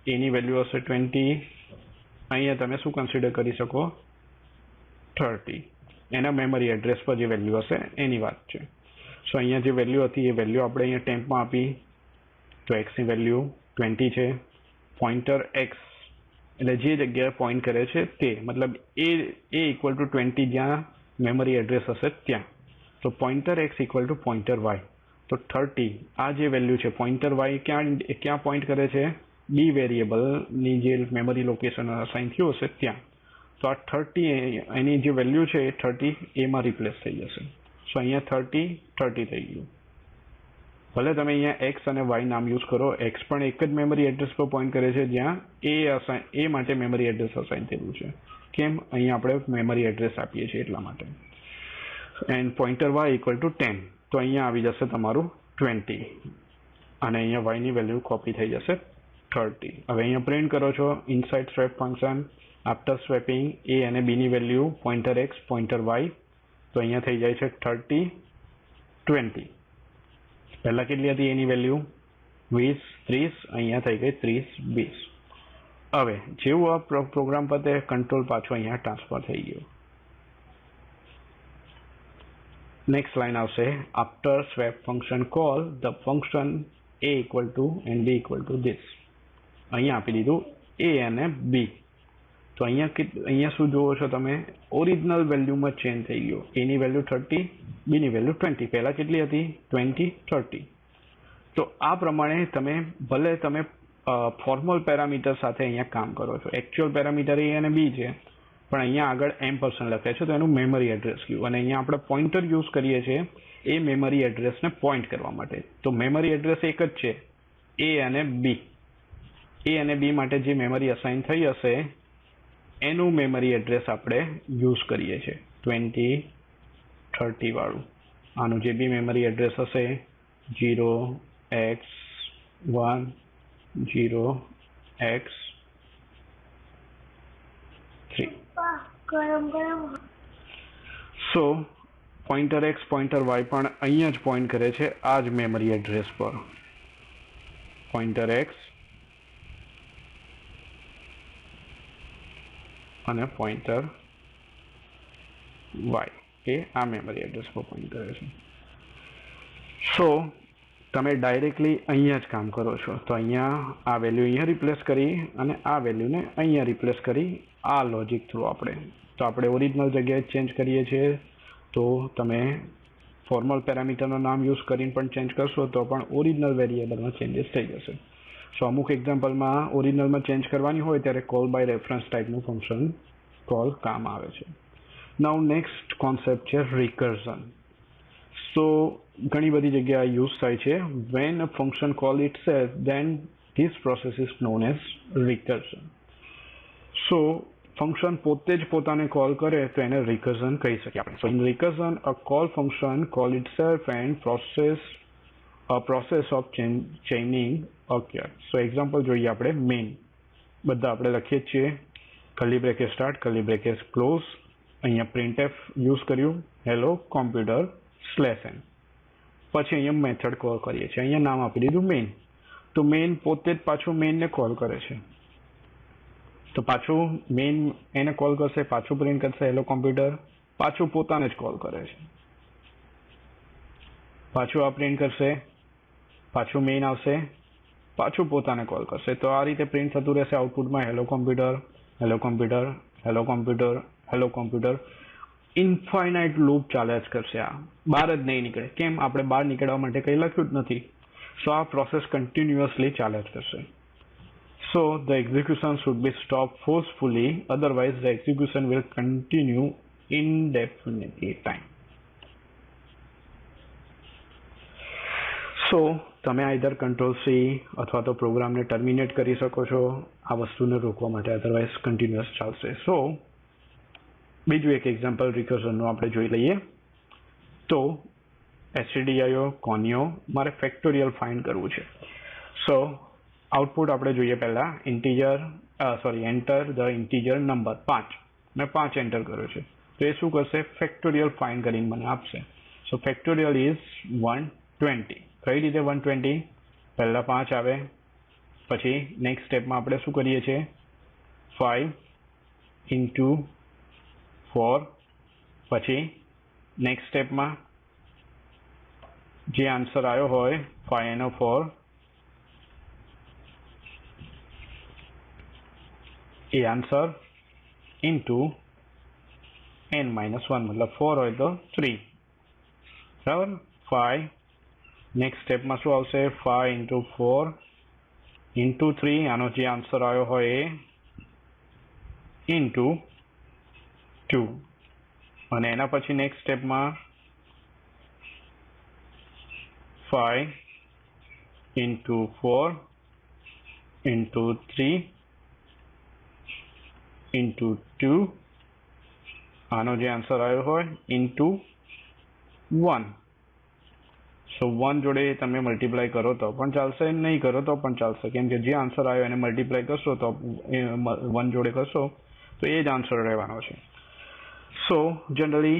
એની વેલ્યુ હશે 20. અહીંયા તમે શું કન્સિડર કરી શકો 30. એના મેમરી એડ્રેસ પર જે વેલ્યુ હશે એની વાત છે. સો અહીંયા જે વેલ્યુ હતી એ વેલ્યુ આપણે અહીંયા ટેમ્પમાં આપી. તો x ની વેલ્યુ 20 છે. પોઇન્ટર x એટલે જે જગ્યાએ પોઇન્ટ કરે છે તે, મતલબ a = 20 જ્યાં મેમરી એડ્રેસ હશે ત્યાં. તો પોઇન્ટર x = પોઇન્ટર y. તો 30 આ જે વેલ્યુ છે પોઇન્ટર y ક્યાં પોઇન્ટ કરે છે, b વેરિયેબલની જે મેમરી લોકેશન અસાઇન થયું હશે ત્યાં. તો આ 30 એની જે વેલ્યુ છે એ 30 એમાં રિપ્લેસ થઈ જશે. સો અહીંયા 30 થઈ ગયું. ભલે તમે અહીંયા x અને y નામ યુઝ કરો, x પણ એક જ મેમરી એડ્રેસ પર પોઇન્ટ કરે છે જ્યાં a માટે મેમરી એડ્રેસ અસાઇન થયેલું છે. કેમ, અહીંયા આપણે મેમરી એડ્રેસ આપીએ છીએ એટલા માટે. And pointer y = 10. તો અહીંયા આવી જશે તમારું 20 અને અહીંયા y ની વેલ્યુ કોપી થઈ જશે 30. હવે અહીંયા પ્રિન્ટ કરો છો inside swap function after swapping a અને b ની value pointer x, pointer y. તો અહીંયા થઈ જાય છે 30, 20. પહેલા કેટલી હતી એની વેલ્યુ 20, 30. અહીંયા થઈ ગઈ 30, 20. હવે જેવું આ પ્રોગ્રામ પતે કંટ્રોલ પાછો અહીંયા ટ્રાન્સફર થઈ ગયો. નેક્સ્ટ લાઈન આવશે after swap function call the function a = and b = this. અહીંયા આપી દીધું a અને b. તો અહીંયા શું જોવો છો તમે, ઓરિજિનલ વેલ્યુમાં ચેન્જ થઈ ગયો. a ની વેલ્યુ 30, b ની વેલ્યુ 20. પહેલા કેટલી હતી 20, 30. તો આ પ્રમાણે ભલે તમે ફોર્મલ પેરામીટર સાથે અહીંયા કામ કરો છો. એકચ્યુઅલ પેરામીટર a અને b છે પણ અહીંયા આગળ m% લખે છે તો એનું મેમરી એડ્રેસ કયું, અને અહીંયા આપણે પોઇન્ટર યુઝ કરીએ છીએ એ મેમરી એડ્રેસને પોઇન્ટ કરવા માટે. તો મેમરી એડ્રેસ એક જ છે, a અને b. a અને b માટે જે મેમરી અસાઇન થઈ હશે એનું મેમરી એડ્રેસ આપણે યુઝ કરીએ છીએ 20, 30 વાળું. આનું જે બી મેમરી એડ્રેસ હશે 0x1, 0x3. સો પોઇન્ટર x, પોઇન્ટર y પણ અહીંયા જ પોઇન્ટ કરે છે આ જ મેમરી એડ્રેસ પર. પોઇન્ટર x અને પોઇન્ટર y એ આ મેમરી એડ્રેસ પર પોઇન્ટ કરે છે. સો તમે ડાયરેક્ટલી અહીંયા જ કામ કરો છો. તો અહીંયા આ વેલ્યુ અહીંયા રિપ્લેસ કરી અને આ વેલ્યુને અહીંયા રિપ્લેસ કરી આ લોજિક થ્રુ તો આપણે ઓરિજિનલ જગ્યાએ ચેન્જ કરીએ છીએ. તો તમે ફોર્મલ પેરામીટરનું નામ યુઝ કરીને પણ ચેન્જ કરશો તો પણ ઓરિજિનલ વેરિયેબલમાં ચેન્જીસ થઈ જશે. સો અમુક એક્ઝામ્પલમાં ઓરિજિનલમાં ચેન્જ કરવાની હોય ત્યારે કોલ બાય રેફરન્સ ટાઈપનું ફંક્શન કોલ કામ આવે છે. નાઉ નેક્સ્ટ કોન્સેપ્ટ છે રિકર્ઝન. સો ઘણી બધી જગ્યાએ યુઝ થાય છે. Van a function call itself then this process is known as recursion. So function પોતે જ પોતાને કોલ કરે તો એને રિકર્ઝન કહી શકીએ આપણે. So in recursion a call function call itself and process of chaining okay. So example જોઈએ આપણે. મેઇન બધા આપણે લખીએ છીએ, curly bracket start, curly bracket close. અહીંયા પ્રિન્ટએફ યુઝ કર્યું, હેલો કોમ્પ્યુટર /n. પછી અહીંયા મેથડ કોલ કરીએ છીએ, અહીંયા નામ આપી દીધું મેઇન. તો મેઇન પોતે જ પાછું મેઇનને કોલ કરે છે, તો પાછું મેઇન એને કોલ કરશે, પાછું પ્રિન્ટ કરશે હેલો કોમ્પ્યુટર, પાછું પોતાને જ કોલ કરે છે, પાછું આ પ્રિન્ટ કરશે, પાછું મેઇન આવશે, પાછું પોતાને કોલ કરશે. તો આ રીતે પ્રિન્ટ થતું રહેશે આઉટપુટમાં hello computer, hello computer, hello computer, hello computer. Infinite loop ચાલ્યા જ કરશે. આ બહાર જ નહીં નીકળે. કેમ? આપણે બહાર નીકળવા માટે કંઈ લખ્યું જ નથી. સો આ પ્રોસેસ કન્ટિન્યુઅસલી ચાલ્યા જ કરશે. So the execution should be stopped forcefully, otherwise the execution will continue indefinitely time. So તમે આઈધર કંટ્રોલ સી અથવા તો પ્રોગ્રામને ટર્મિનેટ કરી શકો છો આ વસ્તુને રોકવા માટે, અધરવાઇઝ કન્ટિન્યુઅસ ચાલશે. સો બીજું એક એક્ઝામ્પલ રિકર્ઝનનું આપણે જોઈ લઈએ. તો stdio conio મારે ફેક્ટોરિયલ ફાઇન્ડ કરવું છે. સો આઉટપુટ આપણે જોઈએ પહેલા. Enter the integer number 5. મેં 5 એન્ટર કર્યો છે, તો એ શું કરશે? ફેક્ટોરિયલ ફાઇન્ડ કરીને મને આપશે. સો ફેક્ટોરિયલ ઇઝ 120. કઈ રીતે 120? પહેલા 5 આવે, પછી નેક્સ્ટ સ્ટેપમાં આપણે શું કરીએ છીએ? 5 into 4. પછી નેક્સ્ટ સ્ટેપમાં જે આન્સર આવ્યો હોય 5 એનો 4 એ આન્સર ઇન્ટુ n-1, મતલબ 4 હોય તો 3. બરાબર? 5 નેક્સ્ટ સ્ટેપમાં શું આવશે? 5 into 4 into 3, આનો જે આન્સર આવ્યો હોય એ into 2. અને એના પછી નેક્સ્ટ સ્ટેપમાં 5 into 4 into 3 into 2, આનો જે આન્સર આવ્યો હોય into 1. સો 1 જોડે તમે મલ્ટીપ્લાય કરો તો પણ ચાલશે, નહીં કરો તો પણ ચાલશે, કેમ કે જે આન્સર આવ્યો એને મલ્ટીપ્લાય કરશો તો 1 જોડે કરશો તો એ જ આન્સર રહેવાનો છે. સો જનરલી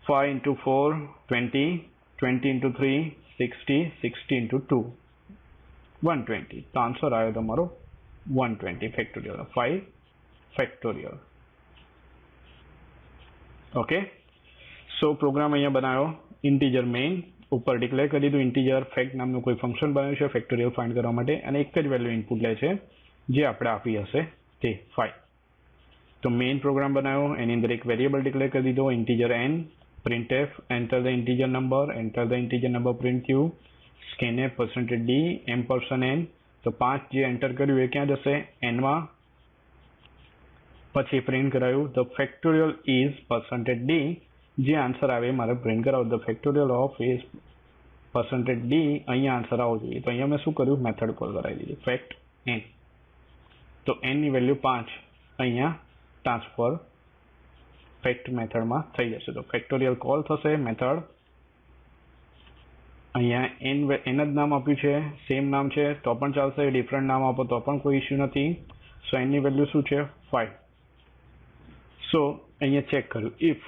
5 into 4 20, 20 into 3 60, 60 into 2 120. તો આન્સર આવ્યો તમારો 120 ફેક્ટોરિયલ 5 ફેક્ટોરિયલ. ઓકે. સો પ્રોગ્રામ અહીંયા બનાવ્યો. ઇન્ટીજર મેઇન ઉપર ડિક્લેર કરી દીધું. ઇન્ટીજર ફેક્ટ નામનું કોઈ ફંક્શન બનાવ્યું છે ફેક્ટોરિયલ ફાઇન્ડ કરવા માટે, અને એક જ વેલ્યુ ઇનપુટ લે છે જે આપણે આપી હશે તે 5. તો મેઇન પ્રોગ્રામ બનાવ્યો, એની અંદર એક વેરિયેબલ ડિક્લેર કરી દીધો integer n, printf enter the integer number, print q, scanf %d m%n. તો 5 જે એન્ટર કર્યું એ ક્યાં જશે? n માં. પછી પ્રિન્ટ કરાયું ધ ફેક્ટોરિયલ ઇઝ %d, જે આન્સર આવે મારે પ્રિન્ટ કરાવું. The factorial of is %d, અહીંયા આન્સર આવવો જોઈએ. તો અહીંયા મેં શું કર્યું? મેથડ કોલ કરાવી દીધી ફેક્ટ n. તો n ની વેલ્યુ 5 અહીંયા ટ્રાન્સફર ફેક્ટ મેથડમાં થઈ જશે. તો ફેક્ટોરિયલ કોલ થશે મેથડ. અહીંયા n જ નામ આપ્યું છે, સેમ નામ છે તો પણ ચાલશે, ડિફરન્ટ નામ આપો તો પણ કોઈ ઇશ્યુ નથી. સો n ની વેલ્યુ શું છે? 5. સો અહીંયા ચેક કર્યું if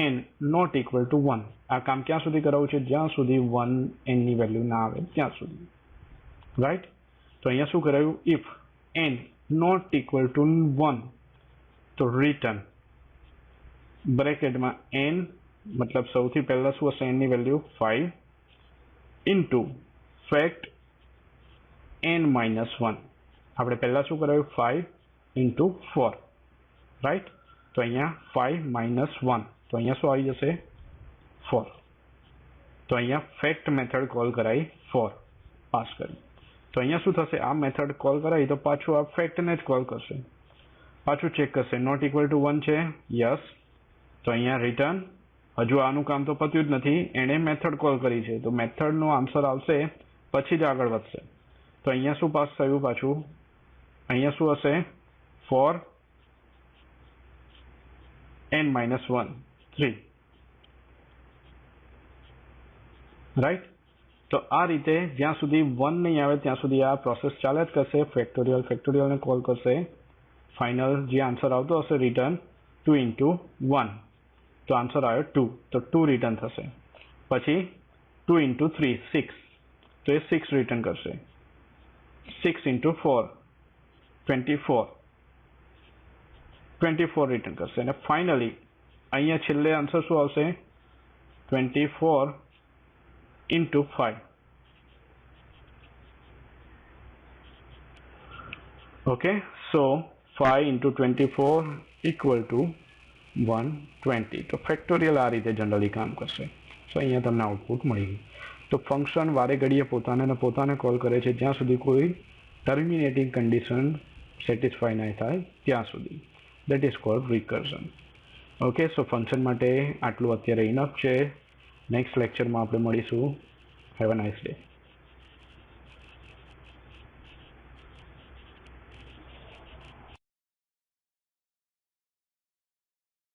n not equal to 1. આ કામ ક્યાં સુધી કરાવવું છે? જ્યાં સુધી 1 n ની વેલ્યુ ના આવે ત્યાં સુધી, રાઈટ? તો અહીંયા શું કરાયું? If n not equal to 1 તો રિટર્ન બ્રેકેટમાં n, મતલબ સૌથી પહેલા શું હશે? n ની વેલ્યુ 5 ઇન્ટુ ફેક્ટ n-1. આપણે પહેલા શું કરાયું? 5 ઇન્ટુ 4, રાઈટ? તો અહીંયા 5 - 1, તો અહીંયા શું આવી જશે? 4. તો અહીંયા ફેક્ટ મેથડ કોલ કરાઈ 4 પાસ કરી. તો અહીંયા શું થશે? આ મેથડ કોલ કરાવી તો પાછું આ ફેક્ટને જ કોલ કરશે, પાછું ચેક કરશે નોટ ઇક્વલ ટુ 1 છે, યસ. તો અહીંયા રિટર્ન. હજુ આનું કામ તો પત્યું જ નથી, એણે મેથડ કોલ કરી છે, તો મેથડનો આન્સર આવશે પછી જ આગળ વધશે. તો અહીંયા શું પાસ થયું? પાછું અહીંયા શું હશે? 4 n-1 3 રાઈટ. તો આ રીતે જ્યાં સુધી 1 નહીં આવે ત્યાં સુધી આ પ્રોસેસ ચાલે જ કરશે. ફેક્ટોરિયલને કોલ કરશે. ફાઇનલ જે આન્સર આવતો હશે રિટર્ન 2 into 1, તો આન્સર આવ્યો 2, તો 2 રિટર્ન થશે. પછી 2 into 3 6, તો એ 6 રિટર્ન કરશે. 6 into 4 24 રિટર્ન કરશે. અને ફાઇનલી અહીંયા છેલ્લે આન્સર શું આવશે? 24 into 5. Okay, so 5 into 24 equal to 120. તો ફેક્ટોરિયલ આ રીતે જનરલી કામ કરશે. સો અહીંયા તમને આઉટપુટ મળી ગયું. તો ફંક્શન વારે ઘડીએ પોતાને કોલ કરે છે જ્યાં સુધી કોઈ ટર્મિનેટિંગ કન્ડિશન સેટિસ્ફાય નહીં થાય ત્યાં સુધી. That is cold recursion. Okay, so function માટે આટલું અત્યારે ઇનફ છે. નેક્સ્ટ લેક્ચરમાં આપણે મળીશું. Have a nice day.